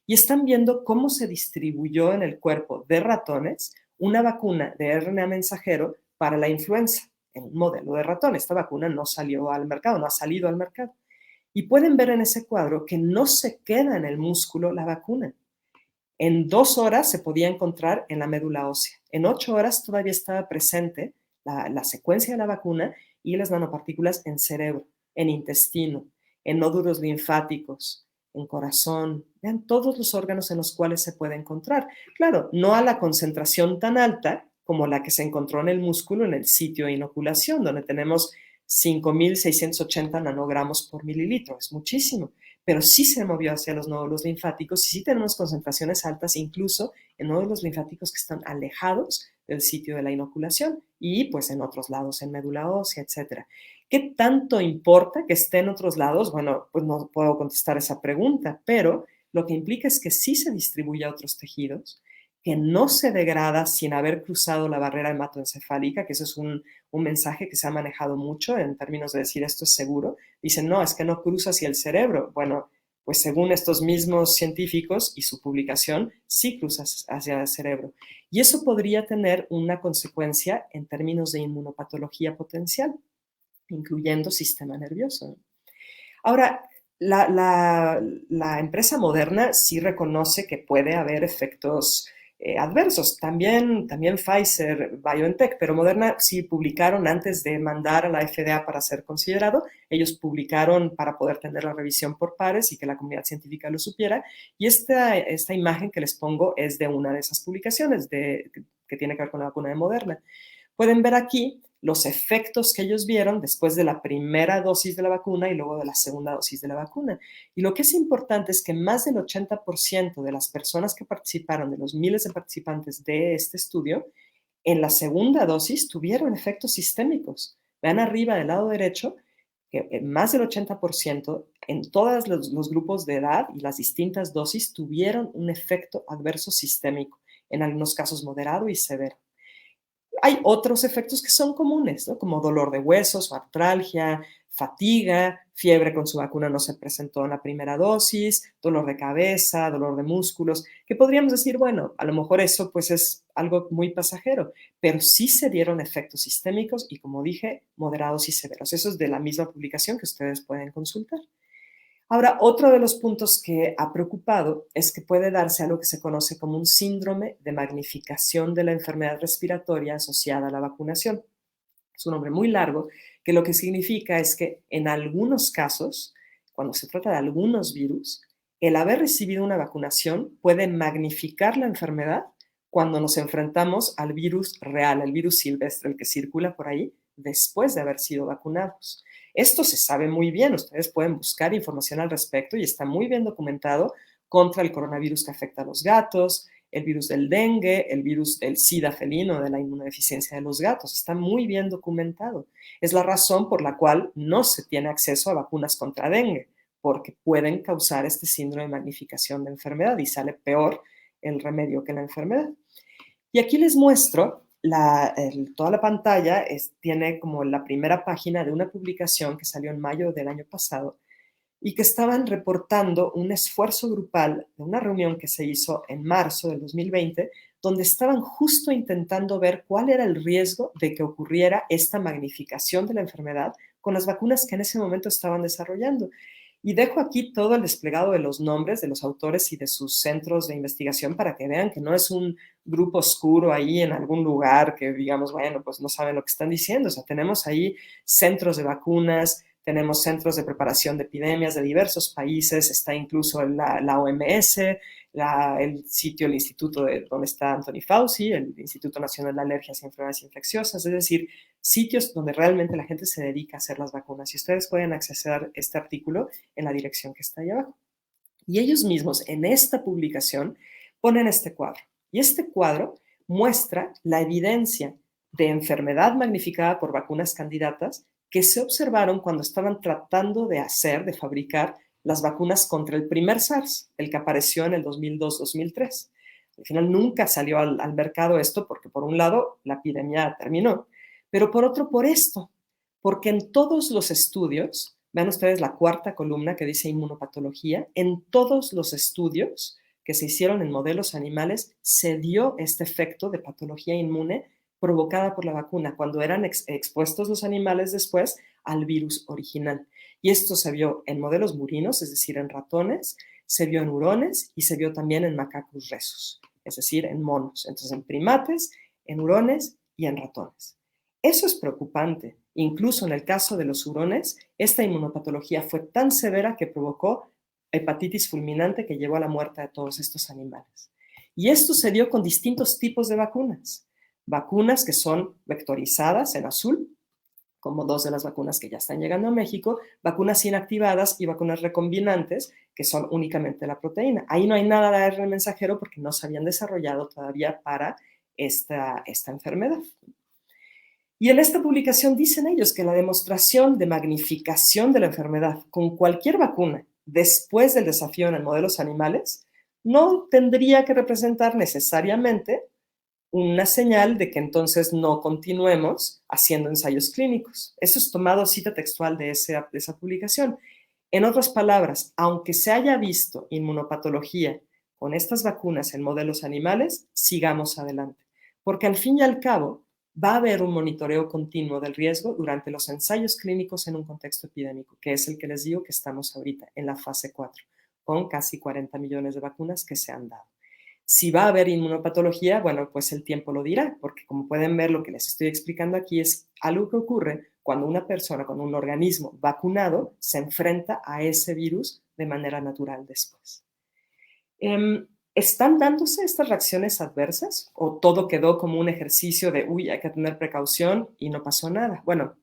y están viendo cómo se distribuyó en el cuerpo de ratones una vacuna de RNA mensajero para la influenza en un modelo de ratón. Esta vacuna no salió al mercado, no ha salido al mercado. Y pueden ver en ese cuadro que no se queda en el músculo la vacuna. En 2 horas se podía encontrar en la médula ósea. En 8 horas todavía estaba presente la secuencia de la vacuna y las nanopartículas en cerebro, en intestino, en nódulos linfáticos, en corazón, vean todos los órganos en los cuales se puede encontrar. Claro, no a la concentración tan alta como la que se encontró en el músculo en el sitio de inoculación, donde tenemos 5.680 nanogramos por mililitro, es muchísimo, pero sí se movió hacia los nódulos linfáticos y sí tenemos concentraciones altas incluso en nódulos linfáticos que están alejados del sitio de la inoculación y pues en otros lados, en médula ósea, etcétera. ¿Qué tanto importa que esté en otros lados? Bueno, pues no puedo contestar esa pregunta, pero lo que implica es que sí se distribuye a otros tejidos, que no se degrada sin haber cruzado la barrera hematoencefálica, que eso es un mensaje que se ha manejado mucho en términos de decir esto es seguro. Dicen, no, es que no cruza hacia el cerebro. Bueno, pues según estos mismos científicos y su publicación, sí cruza hacia el cerebro. Y eso podría tener una consecuencia en términos de inmunopatología potencial, incluyendo sistema nervioso. Ahora, la empresa Moderna sí reconoce que puede haber efectos adversos. También Pfizer, BioNTech, pero Moderna sí publicaron antes de mandar a la FDA para ser considerado. Ellos publicaron para poder tener la revisión por pares y que la comunidad científica lo supiera. Y esta imagen que les pongo es de una de esas publicaciones que tiene que ver con la vacuna de Moderna. Pueden ver aquí los efectos que ellos vieron después de la primera dosis de la vacuna y luego de la segunda dosis de la vacuna. Y lo que es importante es que más del 80% de las personas que participaron, de los miles de participantes de este estudio, en la segunda dosis tuvieron efectos sistémicos. Vean arriba del lado derecho que más del 80% en todos los grupos de edad y las distintas dosis tuvieron un efecto adverso sistémico, en algunos casos moderado y severo. Hay otros efectos que son comunes, ¿no? Como dolor de huesos, artralgia, fatiga, fiebre con su vacuna no se presentó en la primera dosis, dolor de cabeza, dolor de músculos, que podríamos decir, bueno, a lo mejor eso pues es algo muy pasajero, pero sí se dieron efectos sistémicos y, como dije, moderados y severos. Eso es de la misma publicación que ustedes pueden consultar. Ahora, otro de los puntos que ha preocupado es que puede darse algo que se conoce como un síndrome de magnificación de la enfermedad respiratoria asociada a la vacunación. Es un nombre muy largo, que lo que significa es que en algunos casos, cuando se trata de algunos virus, el haber recibido una vacunación puede magnificar la enfermedad cuando nos enfrentamos al virus real, el virus silvestre, el que circula por ahí, después de haber sido vacunados. Esto se sabe muy bien, ustedes pueden buscar información al respecto y está muy bien documentado contra el coronavirus que afecta a los gatos, el virus del dengue, el virus del SIDA felino, de la inmunodeficiencia de los gatos. Está muy bien documentado. Es la razón por la cual no se tiene acceso a vacunas contra dengue, porque pueden causar este síndrome de magnificación de enfermedad y sale peor el remedio que la enfermedad. Y aquí les muestro toda la pantalla tiene como la primera página de una publicación que salió en mayo del año pasado y que estaban reportando un esfuerzo grupal de una reunión que se hizo en marzo del 2020, donde estaban justo intentando ver cuál era el riesgo de que ocurriera esta magnificación de la enfermedad con las vacunas que en ese momento estaban desarrollando. Y dejo aquí todo el desplegado de los nombres de los autores y de sus centros de investigación para que vean que no es un grupo oscuro ahí en algún lugar que digamos, bueno, pues no saben lo que están diciendo. O sea, tenemos ahí centros de vacunas, tenemos centros de preparación de epidemias de diversos países, está incluso la OMS, el sitio, el instituto donde está Anthony Fauci, el Instituto Nacional de Alergias y Enfermedades Infecciosas, es decir, sitios donde realmente la gente se dedica a hacer las vacunas. Y ustedes pueden acceder a este artículo en la dirección que está ahí abajo. Y ellos mismos en esta publicación ponen este cuadro. Y este cuadro muestra la evidencia de enfermedad magnificada por vacunas candidatas que se observaron cuando estaban tratando de fabricar las vacunas contra el primer SARS, el que apareció en el 2002-2003. Al final nunca salió al mercado esto porque por un lado la epidemia terminó, pero por otro por esto, porque en todos los estudios, vean ustedes la cuarta columna que dice inmunopatología, en todos los estudios que se hicieron en modelos animales se dio este efecto de patología inmune provocada por la vacuna, cuando eran expuestos los animales después al virus original. Y esto se vio en modelos murinos, es decir, en ratones, se vio en hurones y se vio también en macacus rhesus, es decir, en monos. Entonces, en primates, en hurones y en ratones. Eso es preocupante. Incluso en el caso de los hurones, esta inmunopatología fue tan severa que provocó hepatitis fulminante que llevó a la muerte de todos estos animales. Y esto se dio con distintos tipos de vacunas. Vacunas que son vectorizadas en azul, como dos de las vacunas que ya están llegando a México, vacunas inactivadas y vacunas recombinantes, que son únicamente la proteína. Ahí no hay nada de ARN mensajero porque no se habían desarrollado todavía para esta enfermedad. Y en esta publicación dicen ellos que la demostración de magnificación de la enfermedad con cualquier vacuna, después del desafío en modelos animales no tendría que representar necesariamente una señal de que entonces no continuemos haciendo ensayos clínicos. Eso es tomado cita textual de esa publicación. En otras palabras, aunque se haya visto inmunopatología con estas vacunas en modelos animales, sigamos adelante, porque al fin y al cabo va a haber un monitoreo continuo del riesgo durante los ensayos clínicos en un contexto epidémico, que es el que les digo que estamos ahorita en la fase 4, con casi 40 millones de vacunas que se han dado. Si va a haber inmunopatología, bueno, pues el tiempo lo dirá, porque como pueden ver, lo que les estoy explicando aquí es algo que ocurre cuando una persona con un organismo vacunado se enfrenta a ese virus de manera natural después. ¿Están dándose estas reacciones adversas o todo quedó como un ejercicio de, uy, hay que tener precaución y no pasó nada? Bueno,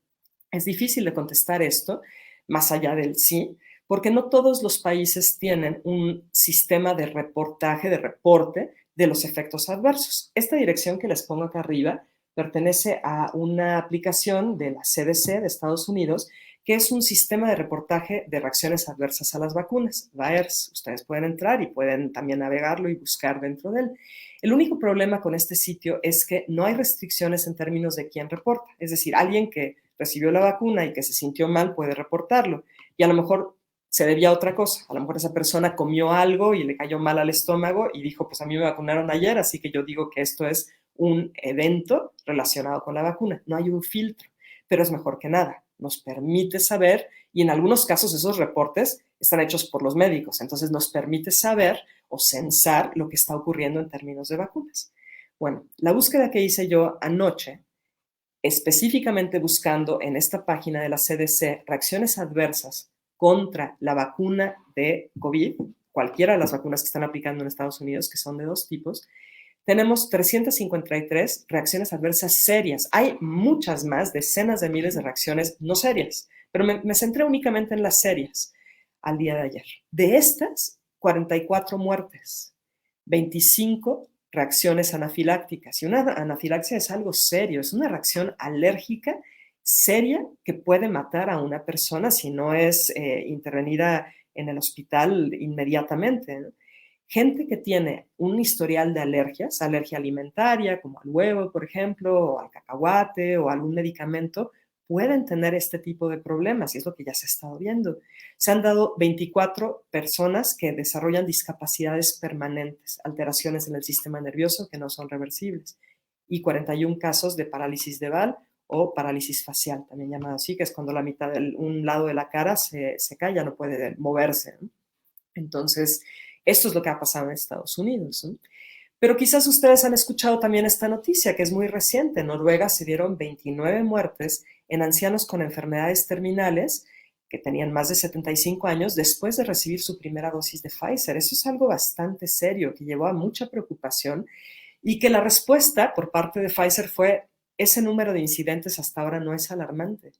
es difícil de contestar esto, más allá del sí, porque no todos los países tienen un sistema de reportaje, de reporte de los efectos adversos. Esta dirección que les pongo acá arriba pertenece a una aplicación de la CDC de Estados Unidos, que es un sistema de reportaje de reacciones adversas a las vacunas. VAERS, ustedes pueden entrar y pueden también navegarlo y buscar dentro de él. El único problema con este sitio es que no hay restricciones en términos de quién reporta. Es decir, alguien que recibió la vacuna y que se sintió mal puede reportarlo. Y a lo mejor se debía a otra cosa. A lo mejor esa persona comió algo y le cayó mal al estómago y dijo, pues a mí me vacunaron ayer, así que yo digo que esto es un evento relacionado con la vacuna. No hay un filtro, pero es mejor que nada. Nos permite saber, y en algunos casos esos reportes están hechos por los médicos, entonces nos permite saber o censar lo que está ocurriendo en términos de vacunas. Bueno, la búsqueda que hice yo anoche, específicamente buscando en esta página de la CDC reacciones adversas contra la vacuna de COVID, cualquiera de las vacunas que están aplicando en Estados Unidos, que son de dos tipos, tenemos 353 reacciones adversas serias. Hay muchas más, decenas de miles de reacciones no serias, pero me centré únicamente en las serias al día de ayer. De estas, 44 muertes, 25 reacciones anafilácticas. Y una anafilaxia es algo serio, es una reacción alérgica seria que puede matar a una persona si no es intervenida en el hospital inmediatamente, ¿no? Gente que tiene un historial de alergias, alergia alimentaria, como al huevo, por ejemplo, o al cacahuate, o algún medicamento, pueden tener este tipo de problemas, y es lo que ya se ha estado viendo. Se han dado 24 personas que desarrollan discapacidades permanentes, alteraciones en el sistema nervioso que no son reversibles, y 41 casos de parálisis de Val o parálisis facial, también llamada así, que es cuando la mitad de un lado de la cara se cae, ya no puede moverse, ¿no? Entonces, esto es lo que ha pasado en Estados Unidos, ¿no? Pero quizás ustedes han escuchado también esta noticia, que es muy reciente. En Noruega se dieron 29 muertes en ancianos con enfermedades terminales que tenían más de 75 años después de recibir su primera dosis de Pfizer. Eso es algo bastante serio que llevó a mucha preocupación y que la respuesta por parte de Pfizer fue, ese número de incidentes hasta ahora no es alarmante.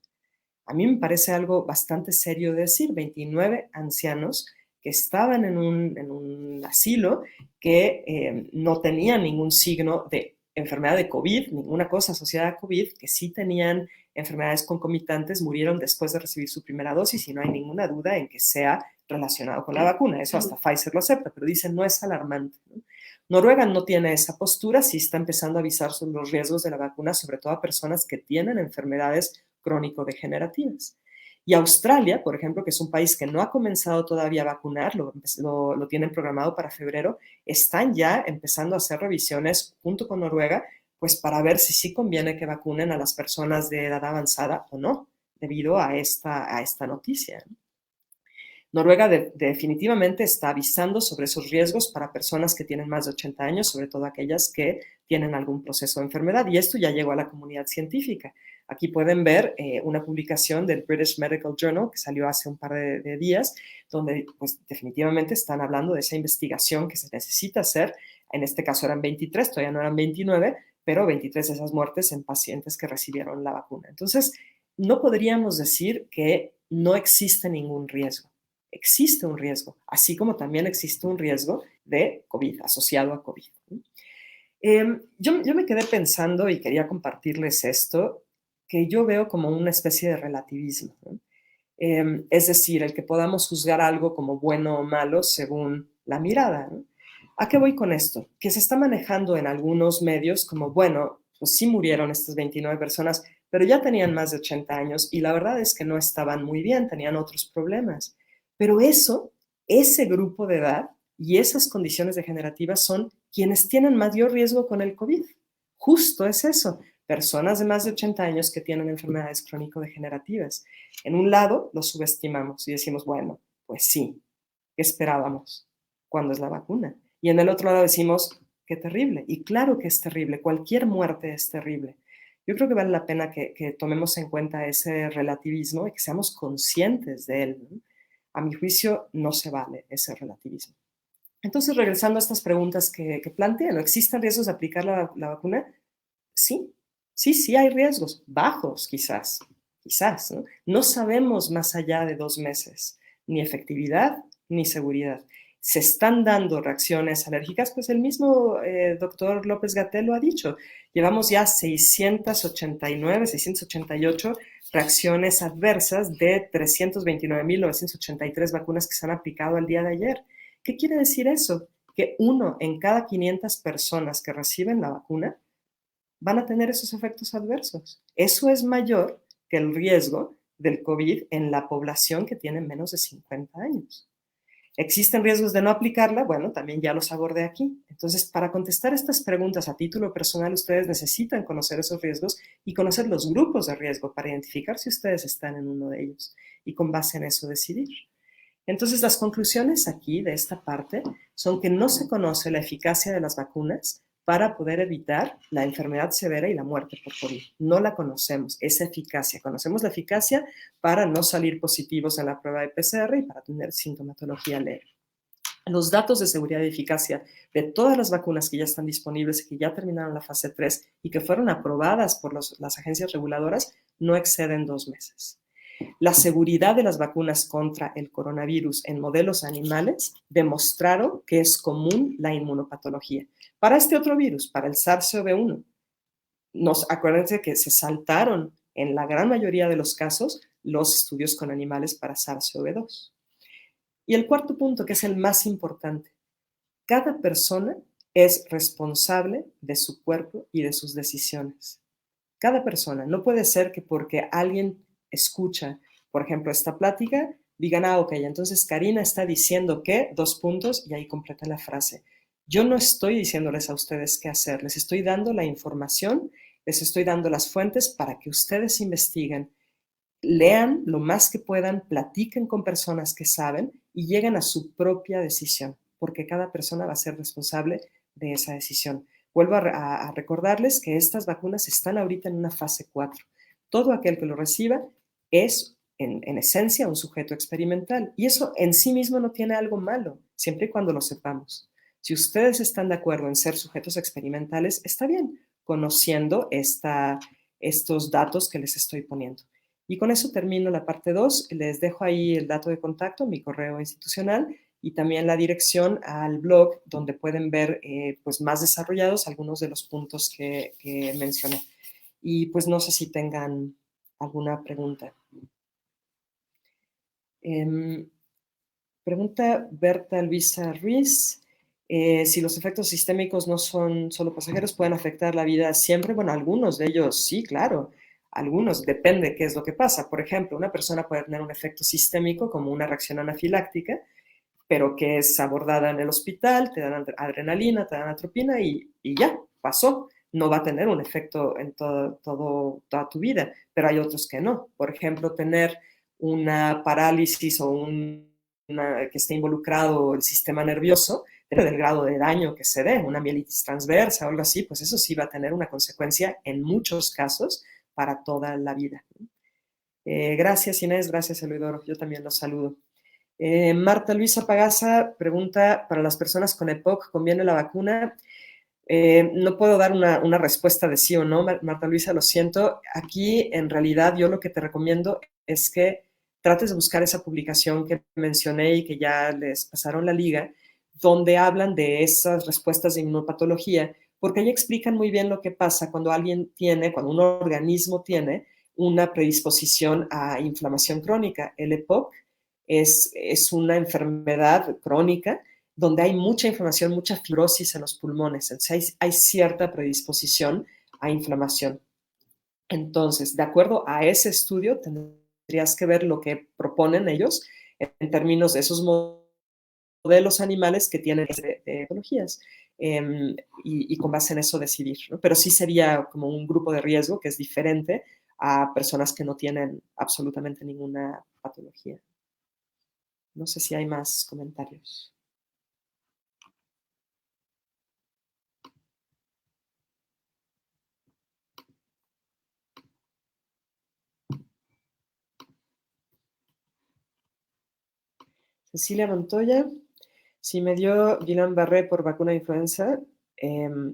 A mí me parece algo bastante serio decir, 29 ancianos que estaban en un asilo, que no tenían ningún signo de enfermedad de COVID, ninguna cosa asociada a COVID, que sí tenían enfermedades concomitantes, murieron después de recibir su primera dosis y no hay ninguna duda en que sea relacionado con la vacuna. Eso hasta Pfizer lo acepta, pero dicen no es alarmante, ¿no? Noruega no tiene esa postura, sí está empezando a avisar sobre los riesgos de la vacuna, sobre todo a personas que tienen enfermedades crónico-degenerativas. Y Australia, por ejemplo, que es un país que no ha comenzado todavía a vacunar, lo tienen programado para febrero, están ya empezando a hacer revisiones junto con Noruega, pues para ver si sí conviene que vacunen a las personas de edad avanzada o no, debido a esta noticia. Noruega definitivamente está avisando sobre esos riesgos para personas que tienen más de 80 años, sobre todo aquellas que tienen algún proceso de enfermedad, y esto ya llegó a la comunidad científica. Aquí pueden ver una publicación del British Medical Journal que salió hace un par de días, donde pues, definitivamente están hablando de esa investigación que se necesita hacer. En este caso eran 23, todavía no eran 29, pero 23 de esas muertes en pacientes que recibieron la vacuna. Entonces, no podríamos decir que no existe ningún riesgo. Existe un riesgo, así como también existe un riesgo de COVID, asociado a COVID. Yo me quedé pensando y quería compartirles esto, que yo veo como una especie de relativismo, ¿no? Es decir, el que podamos juzgar algo como bueno o malo según la mirada, ¿no? ¿A qué voy con esto? Que se está manejando en algunos medios como, bueno, pues sí murieron estas 29 personas, pero ya tenían más de 80 años y la verdad es que no estaban muy bien, tenían otros problemas. Pero eso, ese grupo de edad y esas condiciones degenerativas son quienes tienen mayor riesgo con el COVID. Justo es eso, personas de más de 80 años que tienen enfermedades crónico-degenerativas. En un lado lo subestimamos y decimos, bueno, pues sí, ¿qué esperábamos? ¿Cuándo es la vacuna? Y en el otro lado decimos, qué terrible. Y claro que es terrible, cualquier muerte es terrible. Yo creo que vale la pena que tomemos en cuenta ese relativismo y que seamos conscientes de él, ¿no? A mi juicio, no se vale ese relativismo. Entonces, regresando a estas preguntas que plantean, ¿existen riesgos de aplicar la vacuna? Sí, sí hay riesgos, bajos quizás, ¿no? No sabemos más allá de 2 meses, ni efectividad ni seguridad. Se están dando reacciones alérgicas, pues el mismo doctor López-Gatell lo ha dicho. Llevamos ya 689, 688 reacciones adversas de 329.983 vacunas que se han aplicado al día de ayer. ¿Qué quiere decir eso? Que 1 en cada 500 personas que reciben la vacuna van a tener esos efectos adversos. Eso es mayor que el riesgo del COVID en la población que tiene menos de 50 años. ¿Existen riesgos de no aplicarla? Bueno, también ya los abordé aquí. Entonces, para contestar estas preguntas a título personal, ustedes necesitan conocer esos riesgos y conocer los grupos de riesgo para identificar si ustedes están en uno de ellos y con base en eso decidir. Entonces, las conclusiones aquí de esta parte son que no se conoce la eficacia de las vacunas para poder evitar la enfermedad severa y la muerte por COVID. No la conocemos, esa eficacia. Conocemos la eficacia para no salir positivos en la prueba de PCR y para tener sintomatología leve. Los datos de seguridad y eficacia de todas las vacunas que ya están disponibles y que ya terminaron la fase 3 y que fueron aprobadas por las agencias reguladoras no exceden 2 meses. La seguridad de las vacunas contra el coronavirus en modelos animales demostraron que es común la inmunopatología. Para este otro virus, para el SARS-CoV-1, acuérdense que se saltaron en la gran mayoría de los casos los estudios con animales para SARS-CoV-2. Y el cuarto punto, que es el más importante, cada persona es responsable de su cuerpo y de sus decisiones. Cada persona. No puede ser que porque alguien escucha, por ejemplo, esta plática, digan, ok, entonces Karina está diciendo que, 2 puntos, y ahí completa la frase. Yo no estoy diciéndoles a ustedes qué hacer, les estoy dando la información, les estoy dando las fuentes para que ustedes investiguen, lean lo más que puedan, platiquen con personas que saben y lleguen a su propia decisión, porque cada persona va a ser responsable de esa decisión. Vuelvo a recordarles que estas vacunas están ahorita en una fase 4. Todo aquel que lo reciba es, en esencia, un sujeto experimental. Y eso en sí mismo no tiene algo malo, siempre y cuando lo sepamos. Si ustedes están de acuerdo en ser sujetos experimentales, está bien, conociendo estos datos que les estoy poniendo. Y con eso termino la parte 2. Les dejo ahí el dato de contacto, mi correo institucional y también la dirección al blog donde pueden ver pues más desarrollados algunos de los puntos que mencioné. Y pues no sé si tengan alguna pregunta. Pregunta Berta Luisa Ruiz. Si los efectos sistémicos no son solo pasajeros, ¿pueden afectar la vida siempre? Bueno, algunos de ellos sí, claro. Algunos, depende qué es lo que pasa. Por ejemplo, una persona puede tener un efecto sistémico como una reacción anafiláctica, pero que es abordada en el hospital, te dan adrenalina, te dan atropina y ya, pasó. No va a tener un efecto en toda tu vida, pero hay otros que no. Por ejemplo, tener una parálisis o que esté involucrado el sistema nervioso, pero del grado de daño que se dé, una mielitis transversa o algo así, pues eso sí va a tener una consecuencia en muchos casos para toda la vida. Gracias Inés, gracias Eloidoro, yo también los saludo. Marta Luisa Pagaza pregunta, ¿para las personas con EPOC conviene la vacuna? No puedo dar una respuesta de sí o no, Marta Luisa, lo siento. Aquí, en realidad, yo lo que te recomiendo es que trates de buscar esa publicación que mencioné y que ya les pasaron la liga, donde hablan de esas respuestas de inmunopatología, porque ahí explican muy bien lo que pasa cuando alguien tiene, cuando un organismo tiene una predisposición a inflamación crónica. El EPOC es una enfermedad crónica donde hay mucha inflamación, mucha fibrosis en los pulmones. Entonces hay cierta predisposición a inflamación. Entonces, de acuerdo a ese estudio, tendrías que ver lo que proponen ellos en términos de esos modelos animales que tienen patologías y con base en eso decidir, ¿no? Pero sí sería como un grupo de riesgo que es diferente a personas que no tienen absolutamente ninguna patología. No sé si hay más comentarios. Cecilia Montoya, si me dio Guillain-Barré por vacuna de influenza,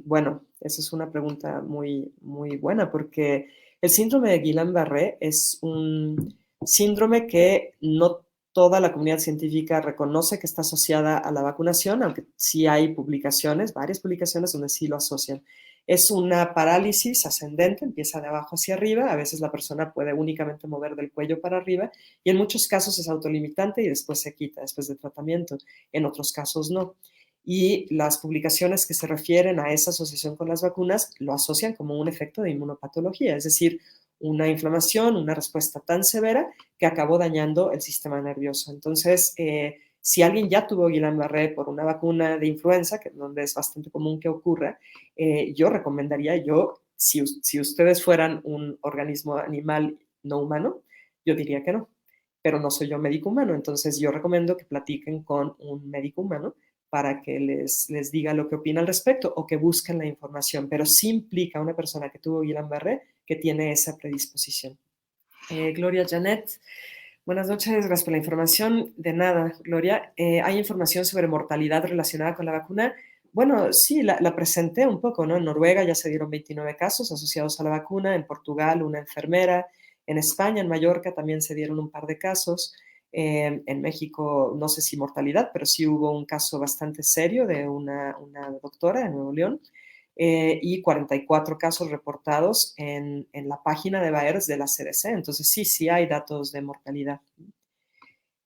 bueno, esa es una pregunta muy, muy buena porque el síndrome de Guillain-Barré es un síndrome que no toda la comunidad científica reconoce que está asociada a la vacunación, aunque sí hay publicaciones, varias publicaciones donde sí lo asocian. Es una parálisis ascendente, empieza de abajo hacia arriba, a veces la persona puede únicamente mover del cuello para arriba y en muchos casos es autolimitante y después se quita, después del tratamiento, en otros casos no. Y las publicaciones que se refieren a esa asociación con las vacunas lo asocian como un efecto de inmunopatología, es decir, una inflamación, una respuesta tan severa que acabó dañando el sistema nervioso. Entonces, si alguien ya tuvo Guillain-Barré por una vacuna de influenza, que donde es bastante común que ocurra, yo recomendaría, si ustedes fueran un organismo animal no humano, yo diría que no, pero no soy yo médico humano, entonces yo recomiendo que platiquen con un médico humano para que les diga lo que opina al respecto o que busquen la información, pero sí implica una persona que tuvo Guillain-Barré que tiene esa predisposición. Gloria Janet, buenas noches, gracias por la información. De nada, Gloria. ¿Hay información sobre mortalidad relacionada con la vacuna? Bueno, sí, la presenté un poco, ¿no? En Noruega ya se dieron 29 casos asociados a la vacuna, en Portugal una enfermera, en España, en Mallorca también se dieron un par de casos, en México no sé si mortalidad, pero sí hubo un caso bastante serio de una doctora en Nuevo León, y 44 casos reportados en la página de VAERS de la CDC. Entonces sí hay datos de mortalidad.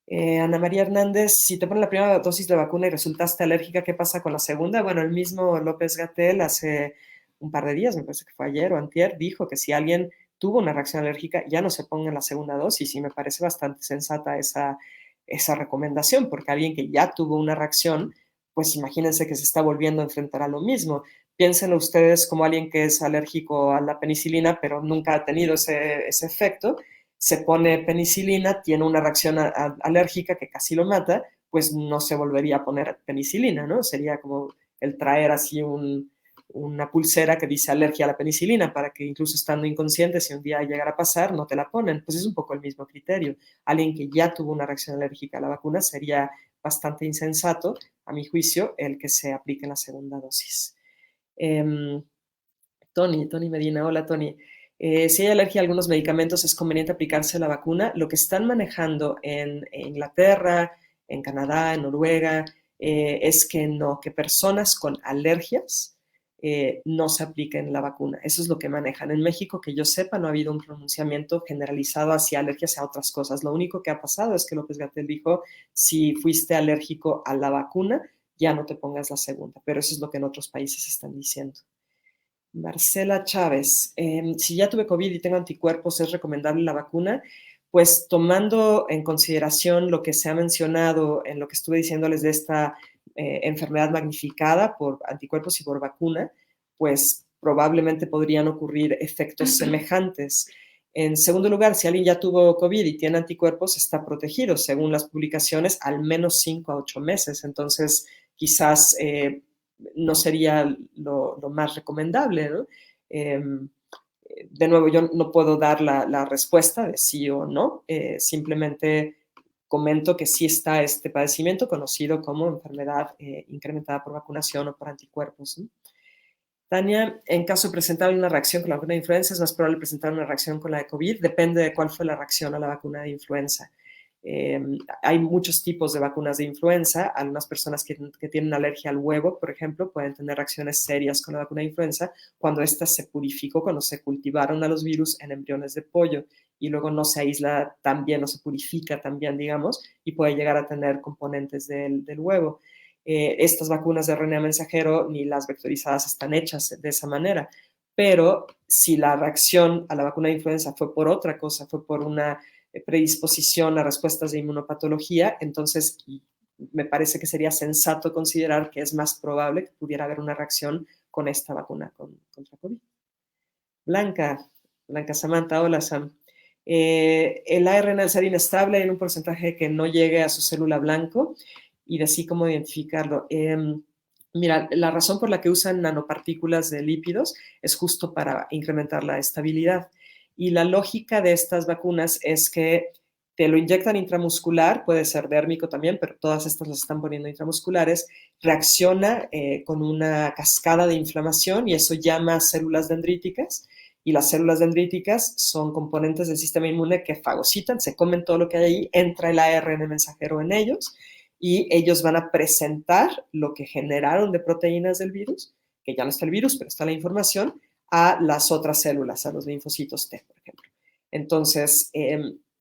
Ana María Hernández, si te ponen la primera dosis de vacuna y resultaste alérgica, ¿qué pasa con la segunda? Bueno, el mismo López Gatell hace un par de días, me parece que fue ayer o antier, dijo que si alguien tuvo una reacción alérgica, ya no se ponga la segunda dosis y me parece bastante sensata esa recomendación, porque alguien que ya tuvo una reacción, pues imagínense que se está volviendo a enfrentar a lo mismo. Piénsenlo ustedes como alguien que es alérgico a la penicilina, pero nunca ha tenido ese efecto, se pone penicilina, tiene una reacción alérgica que casi lo mata, pues no se volvería a poner penicilina, ¿no? Sería como el traer así una pulsera que dice alergia a la penicilina para que incluso estando inconsciente, si un día llegara a pasar, no te la ponen. Pues es un poco el mismo criterio. Alguien que ya tuvo una reacción alérgica a la vacuna sería bastante insensato, a mi juicio, el que se aplique la segunda dosis. Tony Medina, hola Tony. Si hay alergia a algunos medicamentos, es conveniente aplicarse la vacuna. Lo que están manejando en Inglaterra, en Canadá, en Noruega, es que no, que personas con alergias no se apliquen la vacuna. Eso es lo que manejan. En México, que yo sepa, no ha habido un pronunciamiento generalizado hacia alergias a otras cosas. Lo único que ha pasado es que López Gatell dijo, si fuiste alérgico a la vacuna, ya no te pongas la segunda. Pero eso es lo que en otros países están diciendo. Marcela Chávez, si ya tuve COVID y tengo anticuerpos, ¿es recomendable la vacuna? Pues tomando en consideración lo que se ha mencionado en lo que estuve diciéndoles de esta enfermedad magnificada por anticuerpos y por vacuna, pues probablemente podrían ocurrir efectos semejantes. En segundo lugar, si alguien ya tuvo COVID y tiene anticuerpos, está protegido, según las publicaciones, al menos 5 a 8 meses. Entonces, quizás no sería lo más recomendable, ¿no? De nuevo, yo no puedo dar la respuesta de sí o no, simplemente comento que sí está este padecimiento conocido como enfermedad incrementada por vacunación o por anticuerpos, ¿no? Tania, en caso de presentar una reacción con la vacuna de influenza, es más probable presentar una reacción con la de COVID, depende de cuál fue la reacción a la vacuna de influenza. Hay muchos tipos de vacunas de influenza. Algunas personas que tienen alergia al huevo, por ejemplo, pueden tener reacciones serias con la vacuna de influenza cuando ésta se purificó, cuando se cultivaron a los virus en embriones de pollo y luego no se aísla tan bien, no se purifica tan bien, digamos, y puede llegar a tener componentes del huevo. Estas vacunas de RNA mensajero ni las vectorizadas están hechas de esa manera, pero si la reacción a la vacuna de influenza fue por otra cosa, fue por una predisposición a respuestas de inmunopatología, entonces me parece que sería sensato considerar que es más probable que pudiera haber una reacción con esta vacuna contra COVID. Blanca, Blanca Samantha, hola Sam. El ARN al ser inestable en un porcentaje que no llegue a su célula blanco y de así cómo identificarlo. Mira, la razón por la que usan nanopartículas de lípidos es justo para incrementar la estabilidad. Y la lógica de estas vacunas es que te lo inyectan intramuscular, puede ser dérmico también, pero todas estas las están poniendo intramusculares, reacciona con una cascada de inflamación y eso llama a células dendríticas y las células dendríticas son componentes del sistema inmune que fagocitan, se comen todo lo que hay ahí, entra el ARN mensajero en ellos y ellos van a presentar lo que generaron de proteínas del virus, que ya no está el virus, pero está la información, a las otras células, a los linfocitos T, por ejemplo. Entonces,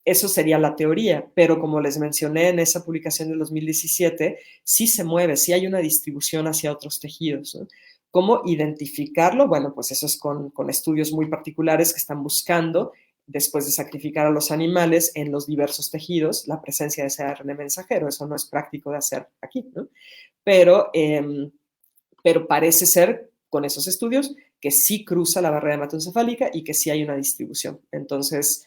eso sería la teoría, pero como les mencioné en esa publicación del 2017, sí se mueve, sí hay una distribución hacia otros tejidos, ¿no? ¿Cómo identificarlo? Bueno, pues eso es con estudios muy particulares que están buscando, después de sacrificar a los animales en los diversos tejidos, la presencia de ese ARN mensajero. Eso no es práctico de hacer aquí, ¿no? Pero parece ser, con esos estudios, que sí cruza la barrera hematoencefálica y que sí hay una distribución. Entonces,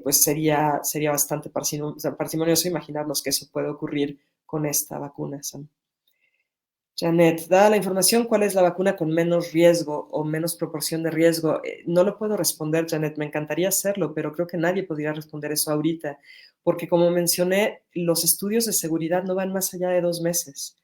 pues sería bastante parsimonioso imaginarnos que eso puede ocurrir con esta vacuna, Sam. Janet, dada la información, ¿cuál es la vacuna con menos riesgo o menos proporción de riesgo? No lo puedo responder, Janet, me encantaría hacerlo, pero creo que nadie podría responder eso ahorita, porque como mencioné, los estudios de seguridad no van más allá de 2 meses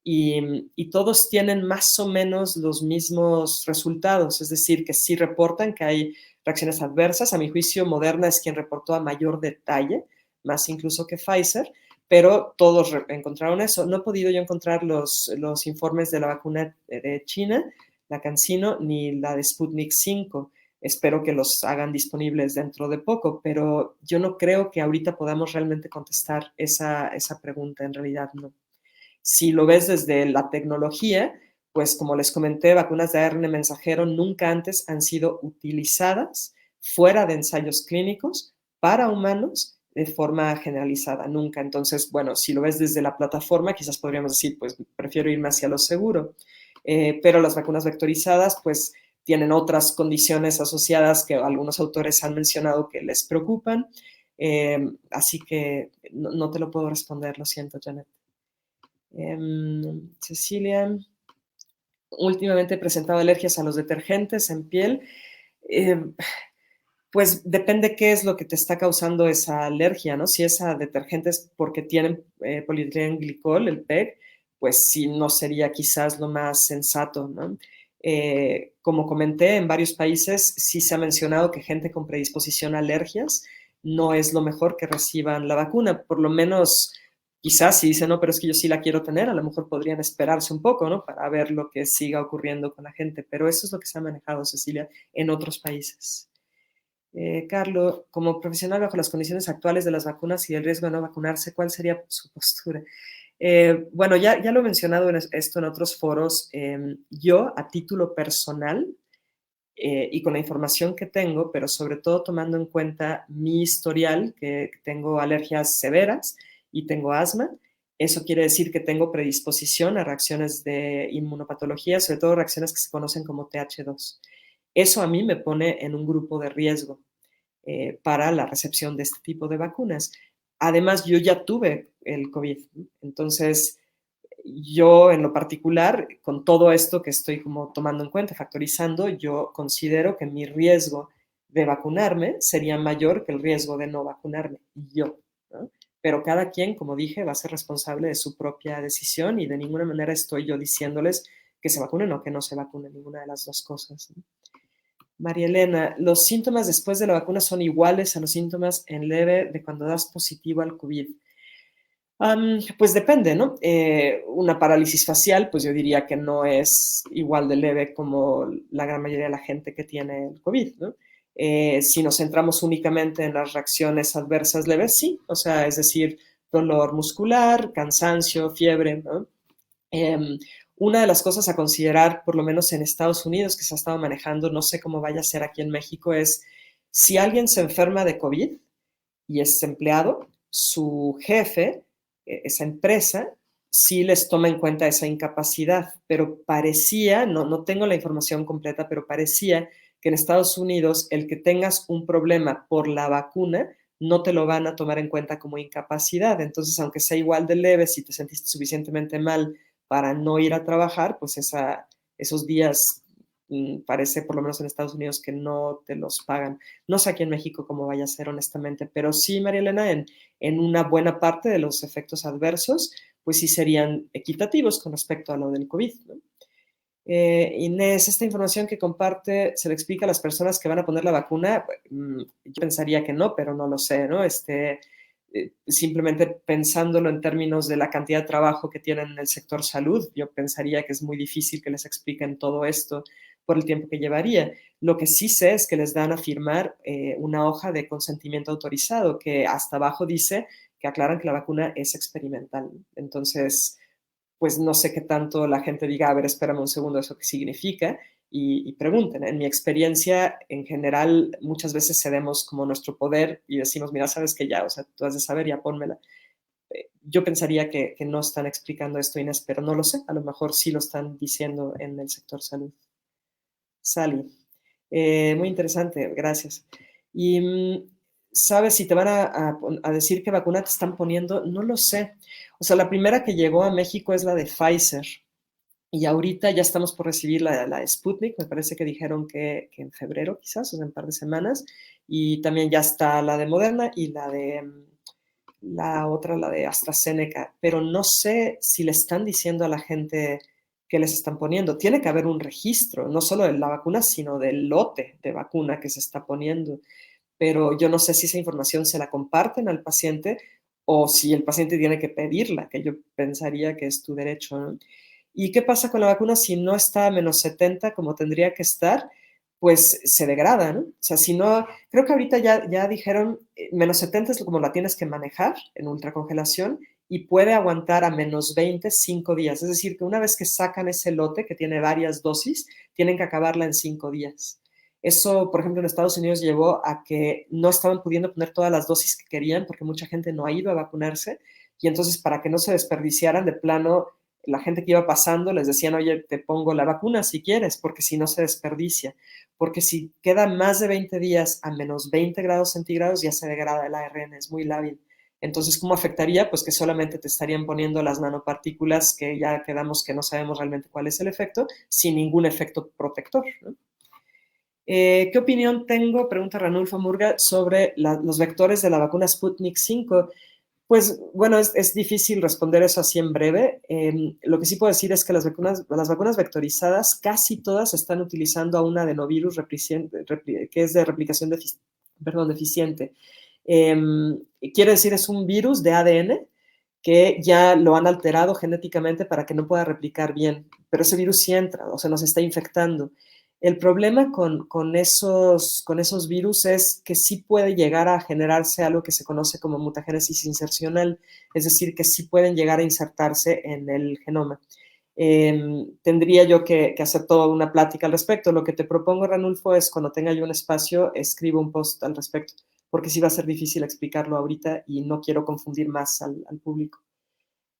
y todos tienen más o menos los mismos resultados, es decir, que sí reportan que hay reacciones adversas. A mi juicio, Moderna es quien reportó a mayor detalle, más incluso que Pfizer, pero todos encontraron eso. No he podido yo encontrar los informes de la vacuna de China, la CanSino, ni la de Sputnik 5. Espero que los hagan disponibles dentro de poco, pero yo no creo que ahorita podamos realmente contestar esa pregunta, en realidad no. Si lo ves desde la tecnología, pues como les comenté, vacunas de ARN mensajero nunca antes han sido utilizadas fuera de ensayos clínicos para humanos de forma generalizada, nunca. Entonces, bueno, si lo ves desde la plataforma, quizás podríamos decir, pues prefiero irme hacia lo seguro. Pero las vacunas vectorizadas, pues tienen otras condiciones asociadas que algunos autores han mencionado que les preocupan. Así que no te lo puedo responder, lo siento, Janet. Cecilia, últimamente he presentado alergias a los detergentes en piel. Pues depende qué es lo que te está causando esa alergia, ¿no? Si es a detergentes porque tienen polietilenglicol, el PEG, pues sí, no sería quizás lo más sensato, ¿no? Como comenté, en varios países sí se ha mencionado que gente con predisposición a alergias no es lo mejor que reciban la vacuna, por lo menos quizás si dicen, no, pero es que yo sí la quiero tener, a lo mejor podrían esperarse un poco, ¿no? Para ver lo que siga ocurriendo con la gente, pero eso es lo que se ha manejado, Cecilia, en otros países. Carlos, como profesional bajo las condiciones actuales de las vacunas y el riesgo de no vacunarse, ¿cuál sería su postura? Bueno, ya lo he mencionado esto en otros foros. Yo, a título personal, y con la información que tengo, pero sobre todo tomando en cuenta mi historial, que tengo alergias severas y tengo asma, eso quiere decir que tengo predisposición a reacciones de inmunopatología, sobre todo reacciones que se conocen como TH2. Eso a mí me pone en un grupo de riesgo para la recepción de este tipo de vacunas. Además, yo ya tuve el COVID, entonces yo en lo particular, con todo esto que estoy como tomando en cuenta, factorizando, yo considero que mi riesgo de vacunarme sería mayor que el riesgo de no vacunarme, yo, ¿no? Pero cada quien, como dije, va a ser responsable de su propia decisión y de ninguna manera estoy yo diciéndoles que se vacunen o que no se vacunen, ninguna de las dos cosas, ¿no? María Elena, ¿los síntomas después de la vacuna son iguales a los síntomas en leve de cuando das positivo al COVID? Pues depende, ¿no? Una parálisis facial, pues yo diría que no es igual de leve como la gran mayoría de la gente que tiene el COVID, ¿no? Si nos centramos únicamente en las reacciones adversas leves, sí, o sea, es decir, dolor muscular, cansancio, fiebre, ¿no? Eh, una de las cosas a considerar, por lo menos en Estados Unidos, que se ha estado manejando, no sé cómo vaya a ser aquí en México, es si alguien se enferma de COVID y es empleado, su jefe, esa empresa, sí les toma en cuenta esa incapacidad, pero parecía, no tengo la información completa, pero parecía que en Estados Unidos el que tengas un problema por la vacuna no te lo van a tomar en cuenta como incapacidad. Entonces, aunque sea igual de leve, si te sentiste suficientemente mal para no ir a trabajar, pues esos días parece, por lo menos en Estados Unidos, que no te los pagan. No sé aquí en México cómo vaya a ser, honestamente, pero sí, María Elena, en una buena parte de los efectos adversos, pues sí serían equitativos con respecto a lo del COVID, ¿no? Inés, esta información que comparte se le explica a las personas que van a poner la vacuna. Yo pensaría que no, pero no lo sé, ¿no? Simplemente pensándolo en términos de la cantidad de trabajo que tienen en el sector salud, yo pensaría que es muy difícil que les expliquen todo esto por el tiempo que llevaría. Lo que sí sé es que les dan a firmar una hoja de consentimiento autorizado que hasta abajo dice que aclaran que la vacuna es experimental. Entonces, pues no sé qué tanto la gente diga, a ver, espérame un segundo, ¿eso qué significa? Y pregunten. En mi experiencia, en general, muchas veces cedemos como nuestro poder y decimos, mira, sabes que ya, o sea, tú has de saber, ya pónmela. Yo pensaría que no están explicando esto, Inés, pero no lo sé. A lo mejor sí lo están diciendo en el sector salud. Sally. Muy interesante, gracias. Y ¿sabes si te van a decir qué vacuna te están poniendo? No lo sé. O sea, la primera que llegó a México es la de Pfizer. Y ahorita ya estamos por recibir la Sputnik, me parece que dijeron que en febrero quizás, o sea, en un par de semanas. Y también ya está la de Moderna y la otra, la de AstraZeneca. Pero no sé si le están diciendo a la gente que les están poniendo. Tiene que haber un registro, no solo de la vacuna, sino del lote de vacuna que se está poniendo. Pero yo no sé si esa información se la comparten al paciente o si el paciente tiene que pedirla, que yo pensaría que es tu derecho, ¿no? ¿Y qué pasa con la vacuna si no está a -70 como tendría que estar? Pues se degrada, ¿no? O sea, si no, creo que ahorita ya dijeron, -70 es como la tienes que manejar en ultracongelación y puede aguantar a -20 5 días. Es decir, que una vez que sacan ese lote que tiene varias dosis, tienen que acabarla en 5 días. Eso, por ejemplo, en Estados Unidos llevó a que no estaban pudiendo poner todas las dosis que querían porque mucha gente no ha ido a vacunarse y entonces para que no se desperdiciaran de plano, la gente que iba pasando les decían, oye, te pongo la vacuna si quieres, porque si no se desperdicia. Porque si queda más de 20 días a -20 grados centígrados, ya se degrada el ARN, es muy lábil. Entonces, ¿cómo afectaría? Pues que solamente te estarían poniendo las nanopartículas que ya quedamos que no sabemos realmente cuál es el efecto, sin ningún efecto protector, ¿no? ¿Qué opinión tengo, pregunta Ranulfo Murga, sobre los vectores de la vacuna Sputnik 5? Pues bueno, es difícil responder eso así en breve. Lo que sí puedo decir es que las vacunas vectorizadas casi todas están utilizando a un adenovirus que es de replicación deficiente. Eh, Quiere decir, es un virus de ADN que ya lo han alterado genéticamente para que no pueda replicar bien, pero ese virus sí entra, o sea, nos está infectando. El problema con esos virus es que sí puede llegar a generarse algo que se conoce como mutagénesis insercional, es decir, que sí pueden llegar a insertarse en el genoma. Tendría yo que hacer toda una plática al respecto. Lo que te propongo, Ranulfo, es cuando tenga yo un espacio, escribo un post al respecto, porque sí va a ser difícil explicarlo ahorita y no quiero confundir más al público.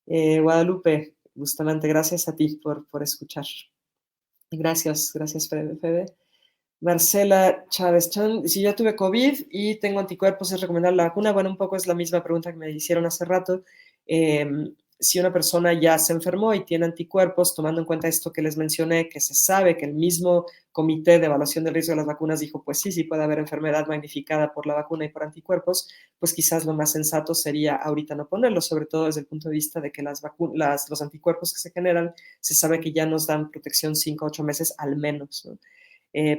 Guadalupe, Bustamante, gracias a ti por escuchar. Gracias, Fede. Marcela Chávez Chan, si yo tuve COVID y tengo anticuerpos, ¿es recomendable la vacuna? Bueno, un poco es la misma pregunta que me hicieron hace rato. Eh, si una persona ya se enfermó y tiene anticuerpos, tomando en cuenta esto que les mencioné, que se sabe que el mismo comité de evaluación del riesgo de las vacunas dijo, pues sí puede haber enfermedad magnificada por la vacuna y por anticuerpos, pues quizás lo más sensato sería ahorita no ponerlo, sobre todo desde el punto de vista de que los anticuerpos que se generan, se sabe que ya nos dan protección 5 a 8 meses al menos, ¿no?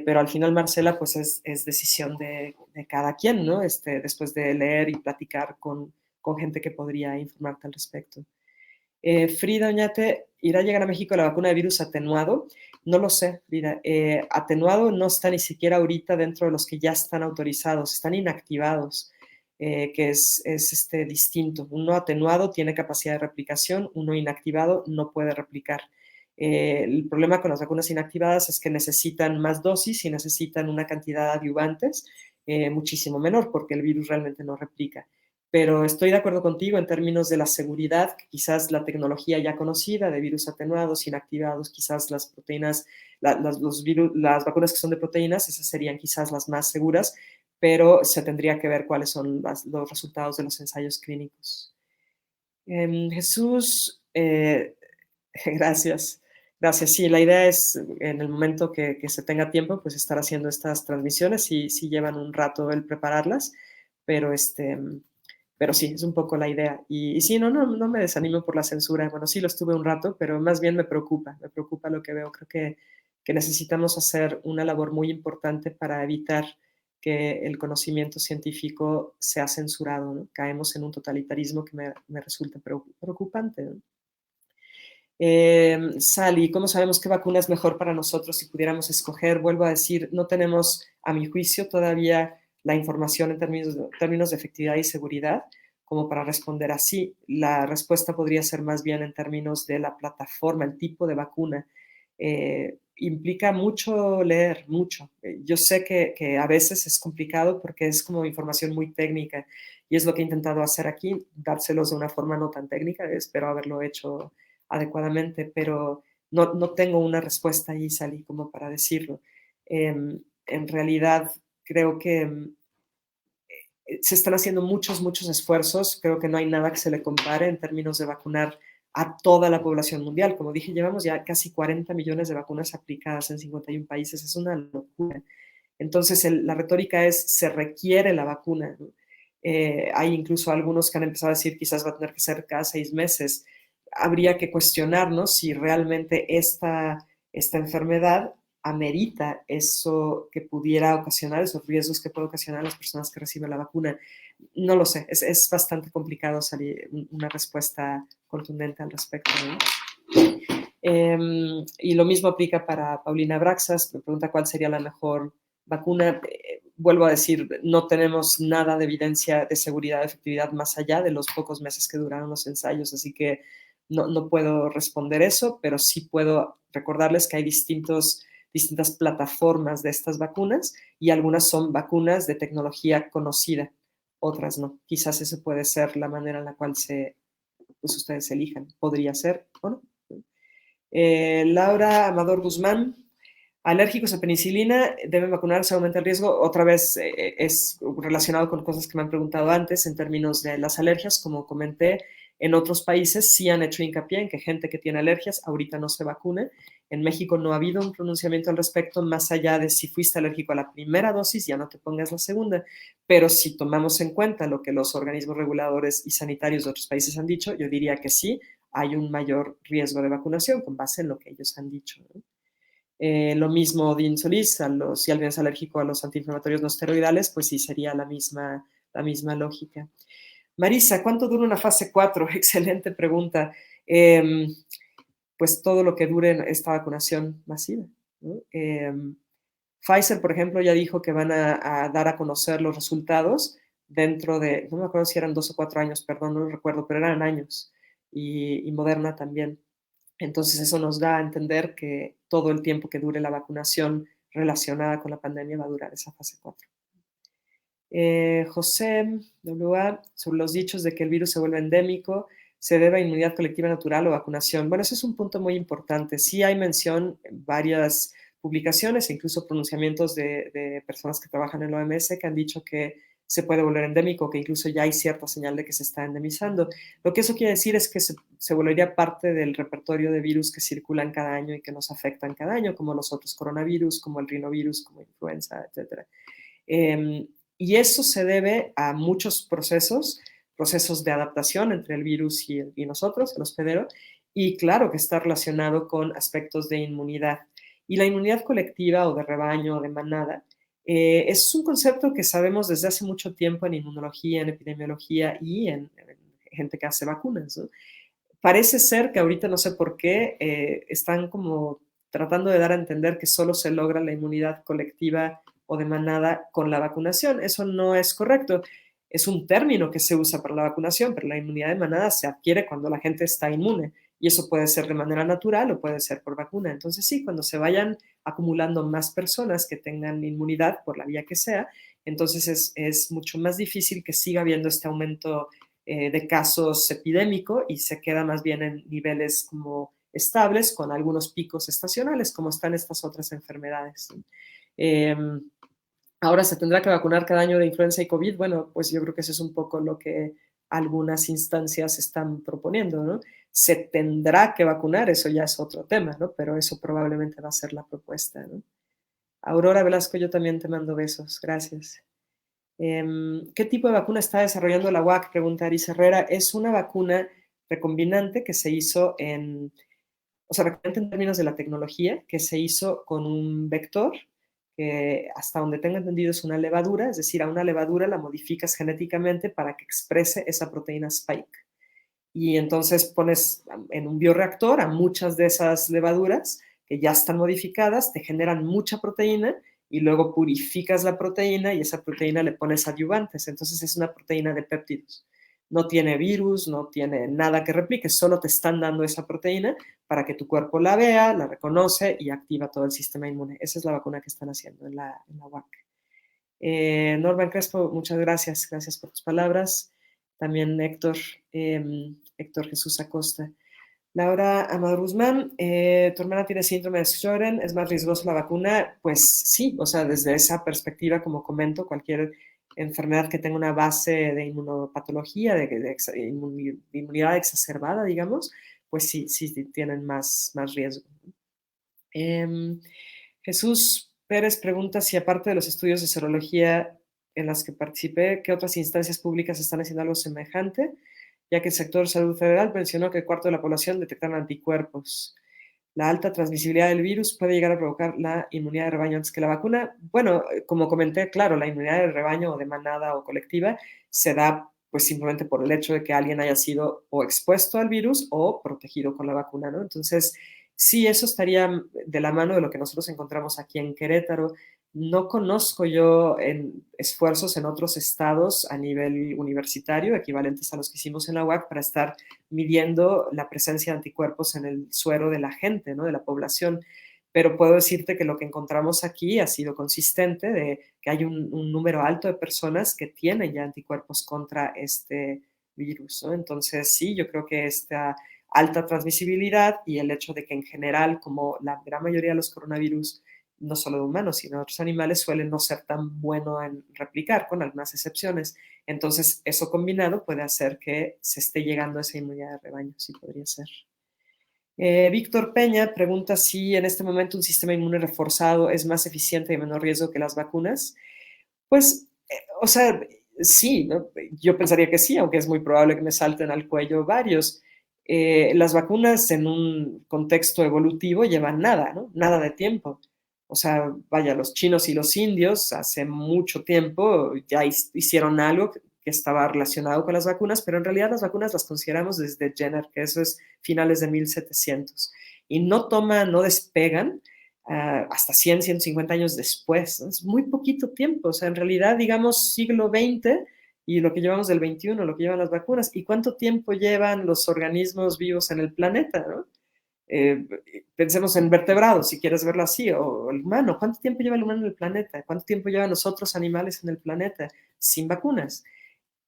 pero al final, Marcela, pues es decisión de cada quien, ¿no? Después de leer y platicar con gente que podría informarte al respecto. Frida Oñate, ¿irá a llegar a México la vacuna de virus atenuado? No lo sé, Frida. Atenuado no está ni siquiera ahorita dentro de los que ya están autorizados, están inactivados, que es distinto. Uno atenuado tiene capacidad de replicación, uno inactivado no puede replicar. El problema con las vacunas inactivadas es que necesitan más dosis y necesitan una cantidad de adyuvantes muchísimo menor porque el virus realmente no replica. Pero estoy de acuerdo contigo en términos de la seguridad, que quizás la tecnología ya conocida de virus atenuados, inactivados, quizás las proteínas, las vacunas que son de proteínas, esas serían quizás las más seguras, pero se tendría que ver cuáles son los resultados de los ensayos clínicos. Jesús, gracias. Gracias. Sí, la idea es en el momento que se tenga tiempo, pues estar haciendo estas transmisiones y sí llevan un rato el prepararlas, pero pero sí, es un poco la idea. Y sí, no me desanimo por la censura. Bueno, sí lo estuve un rato, pero más bien me preocupa lo que veo. Creo que necesitamos hacer una labor muy importante para evitar que el conocimiento científico sea censurado, ¿no? Caemos en un totalitarismo que me resulta preocupante, ¿no? Sally, ¿cómo sabemos qué vacuna es mejor para nosotros si pudiéramos escoger? Vuelvo a decir, no tenemos, a mi juicio, todavía la información en términos de efectividad y seguridad como para responder así. La respuesta podría ser más bien en términos de la plataforma, el tipo de vacuna. Implica mucho leer, mucho. Yo sé que a veces es complicado porque es como información muy técnica y es lo que he intentado hacer aquí, dárselos de una forma no tan técnica, espero haberlo hecho adecuadamente, pero no tengo una respuesta ahí, Sally, como para decirlo. En realidad, creo que se están haciendo muchos esfuerzos. Creo que no hay nada que se le compare en términos de vacunar a toda la población mundial. Como dije, llevamos ya casi 40 millones de vacunas aplicadas en 51 países. Es una locura. Entonces, la retórica es, se requiere la vacuna, ¿no? Hay incluso algunos que han empezado a decir quizás va a tener que ser cada 6 meses. Habría que cuestionarnos si realmente esta enfermedad amerita eso que pudiera ocasionar, esos riesgos que puede ocasionar a las personas que reciben la vacuna. No lo sé, es bastante complicado salir una respuesta contundente al respecto, ¿no? Y lo mismo aplica para Paulina Braxas, me pregunta cuál sería la mejor vacuna. Vuelvo a decir, no tenemos nada de evidencia de seguridad, de efectividad más allá de los pocos meses que duraron los ensayos, así que no puedo responder eso, pero sí puedo recordarles que hay distintas plataformas de estas vacunas y algunas son vacunas de tecnología conocida, otras no. Quizás eso puede ser la manera en la cual pues ustedes elijan. Podría ser o no. Laura Amador Guzmán, alérgicos a penicilina, deben vacunarse, aumenta el riesgo. Otra vez es relacionado con cosas que me han preguntado antes en términos de las alergias. Como comenté, en otros países sí han hecho hincapié en que gente que tiene alergias ahorita no se vacune. En México no ha habido un pronunciamiento al respecto, más allá de si fuiste alérgico a la primera dosis, ya no te pongas la segunda. Pero si tomamos en cuenta lo que los organismos reguladores y sanitarios de otros países han dicho, yo diría que sí, hay un mayor riesgo de vacunación con base en lo que ellos han dicho, ¿no? Lo mismo Dean Solís, si alguien es alérgico a los antiinflamatorios no esteroidales, pues sí, sería la misma lógica. Marisa, ¿cuánto dura una fase 4? Excelente pregunta. Pues todo lo que dure esta vacunación masiva, ¿no? Pfizer, por ejemplo, ya dijo que van a dar a conocer los resultados dentro de, no me acuerdo si eran 2 o 4 años, perdón, no lo recuerdo, pero eran años. Y Moderna también. Entonces eso nos da a entender que todo el tiempo que dure la vacunación relacionada con la pandemia va a durar esa fase 4. José W.A., sobre los dichos de que el virus se vuelve endémico, ¿se debe a inmunidad colectiva natural o vacunación? Bueno, ese es un punto muy importante. Sí hay mención en varias publicaciones e incluso pronunciamientos de personas que trabajan en la OMS que han dicho que se puede volver endémico, que incluso ya hay cierta señal de que se está endemizando. Lo que eso quiere decir es que se volvería parte del repertorio de virus que circulan cada año y que nos afectan cada año, como los otros coronavirus, como el rinovirus, como influenza, etc. Y eso se debe a muchos procesos de adaptación entre el virus y nosotros, el hospedero, y claro que está relacionado con aspectos de inmunidad. Y la inmunidad colectiva o de rebaño o de manada es un concepto que sabemos desde hace mucho tiempo en inmunología, en epidemiología y en gente que hace vacunas, ¿no? Parece ser que ahorita no sé por qué están como tratando de dar a entender que solo se logra la inmunidad colectiva o de manada con la vacunación. Eso no es correcto. Es un término que se usa para la vacunación, pero la inmunidad de manada se adquiere cuando la gente está inmune y eso puede ser de manera natural o puede ser por vacuna. Entonces sí, cuando se vayan acumulando más personas que tengan inmunidad por la vía que sea, entonces es mucho más difícil que siga habiendo este aumento de casos epidémico y se queda más bien en niveles como estables con algunos picos estacionales, como están estas otras enfermedades. Eh, Ahora se tendrá que vacunar cada año de influenza y COVID. Bueno, pues yo creo que eso es un poco lo que algunas instancias están proponiendo, ¿no? Se tendrá que vacunar, eso ya es otro tema, ¿no? Pero eso probablemente va a ser la propuesta, ¿no? Aurora Velasco, yo también te mando besos. Gracias. ¿Qué tipo de vacuna está desarrollando la UAC? Pregunta Aris Herrera. Es una vacuna recombinante que se hizo o sea, recombinante en términos de la tecnología, que se hizo con un vector, que hasta donde tengo entendido es una levadura, es decir, a una levadura la modificas genéticamente para que exprese esa proteína spike. Y entonces pones en un bioreactor a muchas de esas levaduras que ya están modificadas, te generan mucha proteína y luego purificas la proteína y esa proteína le pones adyuvantes. Entonces es una proteína de péptidos. No tiene virus, no tiene nada que replique, solo te están dando esa proteína para que tu cuerpo la vea, la reconoce y activa todo el sistema inmune. Esa es la vacuna que están haciendo en la UAC. Norman Crespo, muchas gracias. Gracias por tus palabras. También Héctor Jesús Acosta. Laura Amador Guzmán, tu hermana tiene síndrome de Sjögren, ¿es más riesgosa la vacuna? Pues sí, o sea, desde esa perspectiva, como comento, cualquier enfermedad que tenga una base de inmunopatología, de inmunidad exacerbada, digamos, pues sí, sí tienen más riesgo. Jesús Pérez pregunta si aparte de los estudios de serología en las que participé, ¿qué otras instancias públicas están haciendo algo semejante? Ya que el sector salud federal mencionó que el cuarto de la población detectaron anticuerpos. La alta transmisibilidad del virus puede llegar a provocar la inmunidad de rebaño antes que la vacuna. Bueno, como comenté, claro, la inmunidad de rebaño o de manada o colectiva se da pues simplemente por el hecho de que alguien haya sido o expuesto al virus o protegido con la vacuna, ¿no? Entonces, sí, eso estaría de la mano de lo que nosotros encontramos aquí en Querétaro. No conozco yo en esfuerzos en otros estados a nivel universitario, equivalentes a los que hicimos en la UAC, para estar midiendo la presencia de anticuerpos en el suero de la gente, ¿no? De la población. Pero puedo decirte que lo que encontramos aquí ha sido consistente, de que hay un número alto de personas que tienen ya anticuerpos contra este virus, ¿no? Entonces, sí, yo creo que esta alta transmisibilidad y el hecho de que en general, como la gran mayoría de los coronavirus, no solo de humanos, sino de otros animales, suelen no ser tan bueno en replicar, con algunas excepciones. Entonces, eso combinado puede hacer que se esté llegando a esa inmunidad de rebaño, sí podría ser. Víctor Peña pregunta si en este momento un sistema inmune reforzado es más eficiente y menor riesgo que las vacunas. Pues, o sea, sí, ¿no? Yo pensaría que sí, aunque es muy probable que me salten al cuello varios. Las vacunas en un contexto evolutivo llevan nada, ¿no? Nada de tiempo. O sea, vaya, los chinos y los indios hace mucho tiempo ya hicieron algo que estaba relacionado con las vacunas, pero en realidad las vacunas las consideramos desde Jenner, que eso es finales de 1700, y no despegan hasta 100, 150 años después. ¿No? Es muy poquito tiempo, o sea, en realidad, digamos, siglo XX y lo que llevamos del 21, lo que llevan las vacunas, y cuánto tiempo llevan los organismos vivos en el planeta, ¿no? Eh, Pensemos en vertebrados, si quieres verlo así, o el humano. ¿Cuánto tiempo lleva el humano en el planeta? ¿Cuánto tiempo llevan los otros animales en el planeta sin vacunas?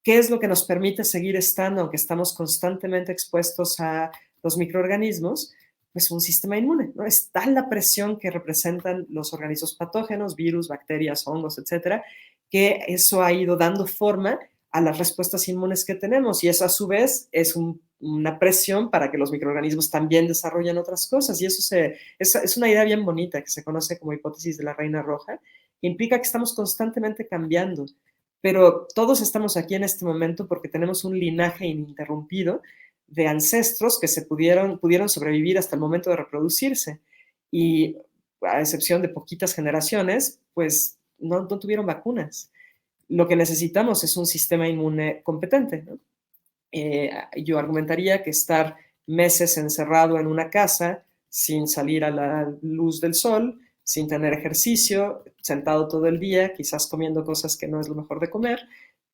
¿Qué es lo que nos permite seguir estando, aunque estamos constantemente expuestos a los microorganismos? Pues un sistema inmune, ¿no? Es tal la presión que representan los organismos patógenos, virus, bacterias, hongos, etcétera, que eso ha ido dando forma a las respuestas inmunes que tenemos y eso a su vez es una presión para que los microorganismos también desarrollen otras cosas y es una idea bien bonita que se conoce como hipótesis de la reina roja, que implica que estamos constantemente cambiando, pero todos estamos aquí en este momento porque tenemos un linaje ininterrumpido de ancestros que pudieron sobrevivir hasta el momento de reproducirse. Y a excepción de poquitas generaciones, pues no tuvieron vacunas. Lo que necesitamos es un sistema inmune competente, ¿no? Yo argumentaría que estar meses encerrado en una casa sin salir a la luz del sol, sin tener ejercicio, sentado todo el día, quizás comiendo cosas que no es lo mejor de comer,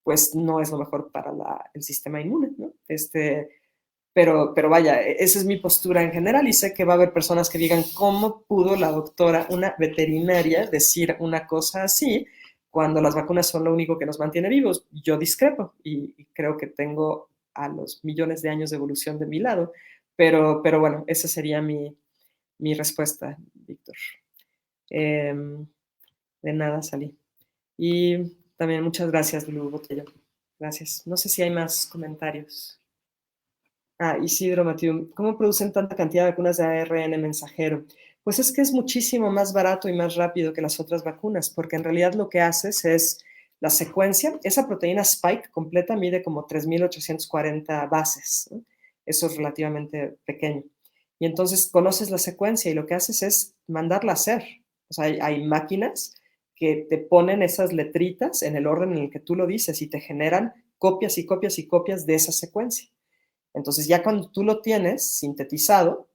pues no es lo mejor para el sistema inmune, ¿no? Pero vaya, esa es mi postura en general y sé que va a haber personas que digan, ¿cómo pudo la doctora, una veterinaria, decir una cosa así cuando las vacunas son lo único que nos mantiene vivos? Yo discrepo y creo que tengo a los millones de años de evolución de mi lado, pero bueno, esa sería mi respuesta, Víctor. Eh, de nada, salí. Y también muchas gracias, Lu Botello. Gracias. No sé si hay más comentarios. Ah, Isidro Matiu, ¿cómo producen tanta cantidad de vacunas de ARN mensajero? Pues es que es muchísimo más barato y más rápido que las otras vacunas, porque en realidad lo que haces es la secuencia, esa proteína spike completa mide como 3.840 bases, ¿no? Eso es relativamente pequeño. Y entonces conoces la secuencia y lo que haces es mandarla a hacer. O sea, hay máquinas que te ponen esas letritas en el orden en el que tú lo dices y te generan copias y copias y copias de esa secuencia. Entonces ya cuando tú lo tienes sintetizado,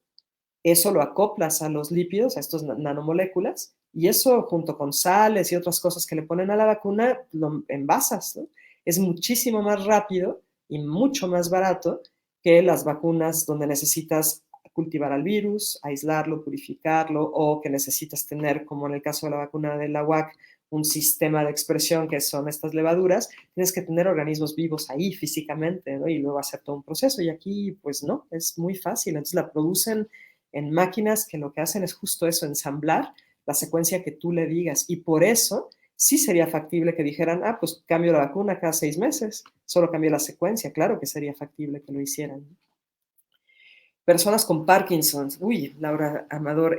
eso lo acoplas a los lípidos, a estos nanomoléculas, y eso junto con sales y otras cosas que le ponen a la vacuna, lo envasas, ¿no? Es muchísimo más rápido y mucho más barato que las vacunas donde necesitas cultivar al virus, aislarlo, purificarlo, o que necesitas tener, como en el caso de la vacuna de la UAC, un sistema de expresión que son estas levaduras, tienes que tener organismos vivos ahí físicamente, ¿no? Y luego hacer todo un proceso. Y aquí, pues no, es muy fácil. Entonces la producen en máquinas que lo que hacen es justo eso, ensamblar la secuencia que tú le digas. Y por eso sí sería factible que dijeran, ah, pues cambio la vacuna cada 6 meses, solo cambio la secuencia. Claro que sería factible que lo hicieran. Personas con Parkinson's. Uy, Laura Amador.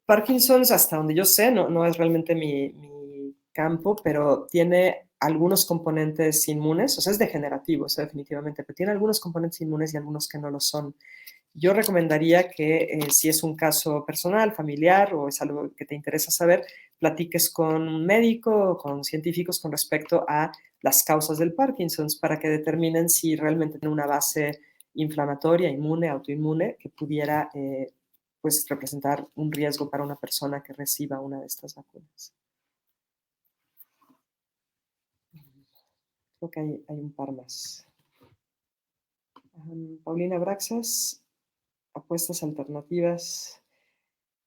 Parkinson's, hasta donde yo sé, no es realmente mi campo, pero tiene algunos componentes inmunes, o sea, es degenerativo, eso definitivamente, pero tiene algunos componentes inmunes y algunos que no lo son. Yo recomendaría que si es un caso personal, familiar o es algo que te interesa saber, platiques con un médico o con científicos con respecto a las causas del Parkinson's para que determinen si realmente tiene una base inflamatoria, inmune, autoinmune, que pudiera pues, representar un riesgo para una persona que reciba una de estas vacunas. Creo que hay un par más. Paulina Braxas, apuestas alternativas.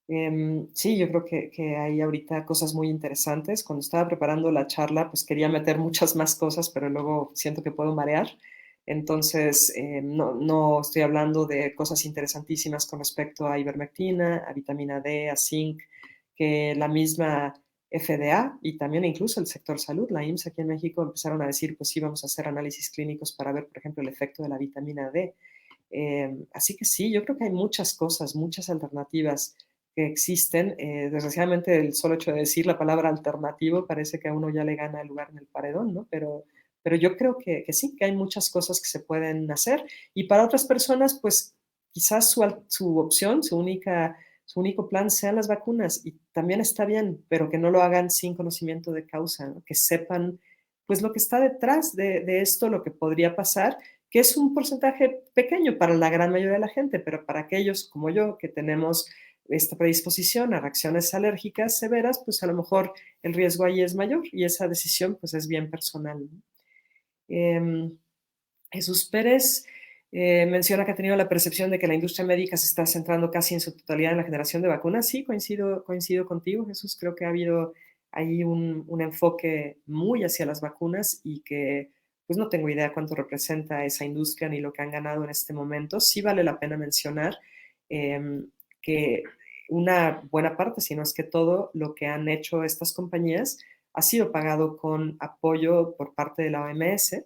Sí, yo creo que hay ahorita cosas muy interesantes. Cuando estaba preparando la charla, pues quería meter muchas más cosas, pero luego siento que puedo marear. Entonces, no estoy hablando de cosas interesantísimas con respecto a ivermectina, a vitamina D, a zinc, que la misma FDA y también incluso el sector salud, la IMSS aquí en México, empezaron a decir, pues sí, vamos a hacer análisis clínicos para ver, por ejemplo, el efecto de la vitamina D. Así que sí, yo creo que hay muchas cosas, muchas alternativas que existen. Desgraciadamente, el solo hecho de decir la palabra alternativo parece que a uno ya le gana el lugar en el paredón, ¿no? Pero yo creo que sí, que hay muchas cosas que se pueden hacer. Y para otras personas, pues quizás su opción, su único plan sean las vacunas. Y también está bien, pero que no lo hagan sin conocimiento de causa, ¿no? Que sepan pues lo que está detrás de esto, lo que podría pasar, que es un porcentaje pequeño para la gran mayoría de la gente, pero para aquellos como yo que tenemos esta predisposición a reacciones alérgicas severas, pues a lo mejor el riesgo ahí es mayor y esa decisión pues es bien personal. Eh, Jesús Pérez menciona que ha tenido la percepción de que la industria médica se está centrando casi en su totalidad en la generación de vacunas. Sí, coincido contigo, Jesús. Creo que ha habido ahí un enfoque muy hacia las vacunas y que pues no tengo idea cuánto representa esa industria ni lo que han ganado en este momento. Sí vale la pena mencionar eh, que una buena parte, si no es que todo, lo que han hecho estas compañías ha sido pagado con apoyo por parte de la OMS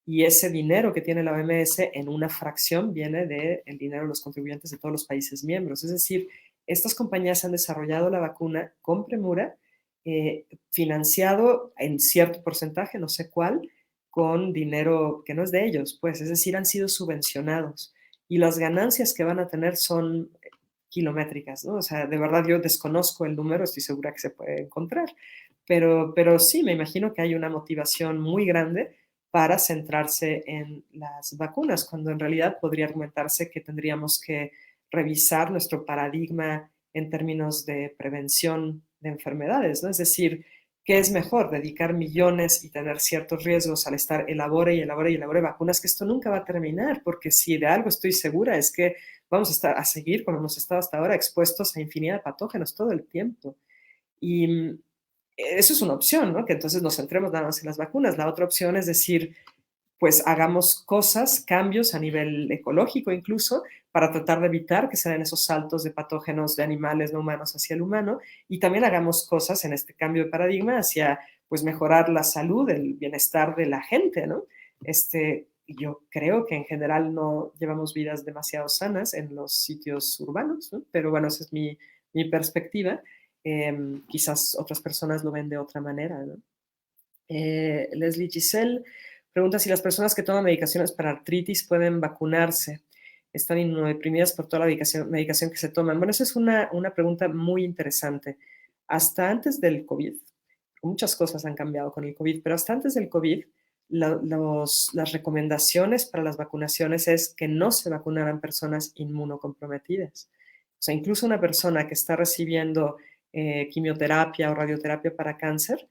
y ese dinero que tiene la OMS en una fracción viene del dinero de los contribuyentes de todos los países miembros. Es decir, estas compañías han desarrollado la vacuna con premura, financiado en cierto porcentaje, no sé cuál, con dinero que no es de ellos, pues, es decir, han sido subvencionados y las ganancias que van a tener son kilométricas, ¿no? O sea, de verdad yo desconozco el número, estoy segura que se puede encontrar, pero sí, me imagino que hay una motivación muy grande para centrarse en las vacunas, cuando en realidad podría argumentarse que tendríamos que revisar nuestro paradigma en términos de prevención de enfermedades, ¿no? Es decir, ¿qué es mejor? Dedicar millones y tener ciertos riesgos al estar elabore y elabore y elabore vacunas, que esto nunca va a terminar, porque si de algo estoy segura es que vamos a estar a seguir como hemos estado hasta ahora expuestos a infinidad de patógenos todo el tiempo. Y eso es una opción, ¿no? Que entonces nos centremos nada más en las vacunas. La otra opción es decir, pues hagamos cosas, cambios a nivel ecológico incluso, para tratar de evitar que se den esos saltos de patógenos de animales no humanos hacia el humano, y también hagamos cosas en este cambio de paradigma hacia, pues, mejorar la salud, el bienestar de la gente, ¿no? Yo creo que en general no llevamos vidas demasiado sanas en los sitios urbanos, ¿no? Pero bueno, esa es mi perspectiva. Quizás otras personas lo ven de otra manera, ¿no? Leslie Giselle pregunta si las personas que toman medicaciones para artritis pueden vacunarse. Están inmunodeprimidas por toda la medicación que se toman. Bueno, esa es una pregunta muy interesante. Hasta antes del COVID, muchas cosas han cambiado con el COVID, pero hasta antes del COVID, las recomendaciones para las vacunaciones es que no se vacunaran personas inmunocomprometidas. O sea, incluso una persona que está recibiendo quimioterapia o radioterapia para cáncer,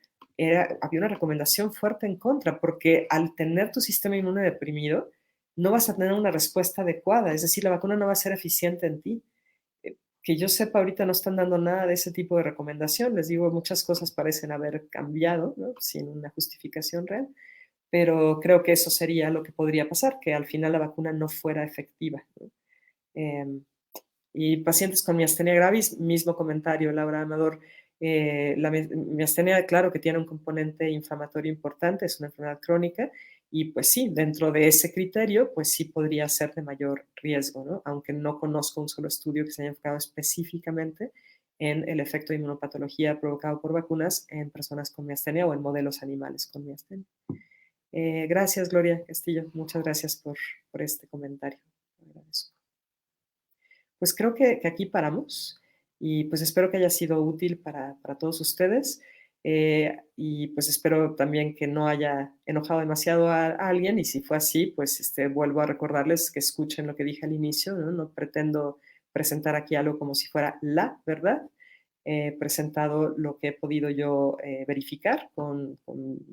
había una recomendación fuerte en contra, porque al tener tu sistema inmune deprimido, no vas a tener una respuesta adecuada, es decir, la vacuna no va a ser eficiente en ti. Que yo sepa, ahorita no están dando nada de ese tipo de recomendación. Les digo, muchas cosas parecen haber cambiado, ¿no? Sin una justificación real, pero creo que eso sería lo que podría pasar, que al final la vacuna no fuera efectiva, ¿no? Eh, y pacientes con miastenia gravis, mismo comentario, Laura Amador. La miastenia, claro que tiene un componente inflamatorio importante, es una enfermedad crónica, y pues sí, dentro de ese criterio, pues sí podría ser de mayor riesgo, ¿no? Aunque no conozco un solo estudio que se haya enfocado específicamente en el efecto de inmunopatología provocado por vacunas en personas con miastenia o en modelos animales con miastenia. Gracias, Gloria Castillo. Muchas gracias por este comentario. Agradezco. Pues creo que aquí paramos y pues espero que haya sido útil para todos ustedes, y pues espero también que no haya enojado demasiado a alguien, y si fue así, pues vuelvo a recordarles que escuchen lo que dije al inicio, ¿no? No pretendo presentar aquí algo como si fuera la verdad. He presentado lo que he podido yo verificar con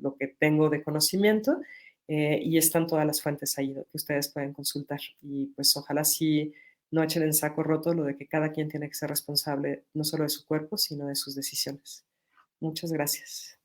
lo que tengo de conocimiento, y están todas las fuentes ahí que ustedes pueden consultar. Y pues ojalá sí no echen en saco roto lo de que cada quien tiene que ser responsable no solo de su cuerpo, sino de sus decisiones. Muchas gracias.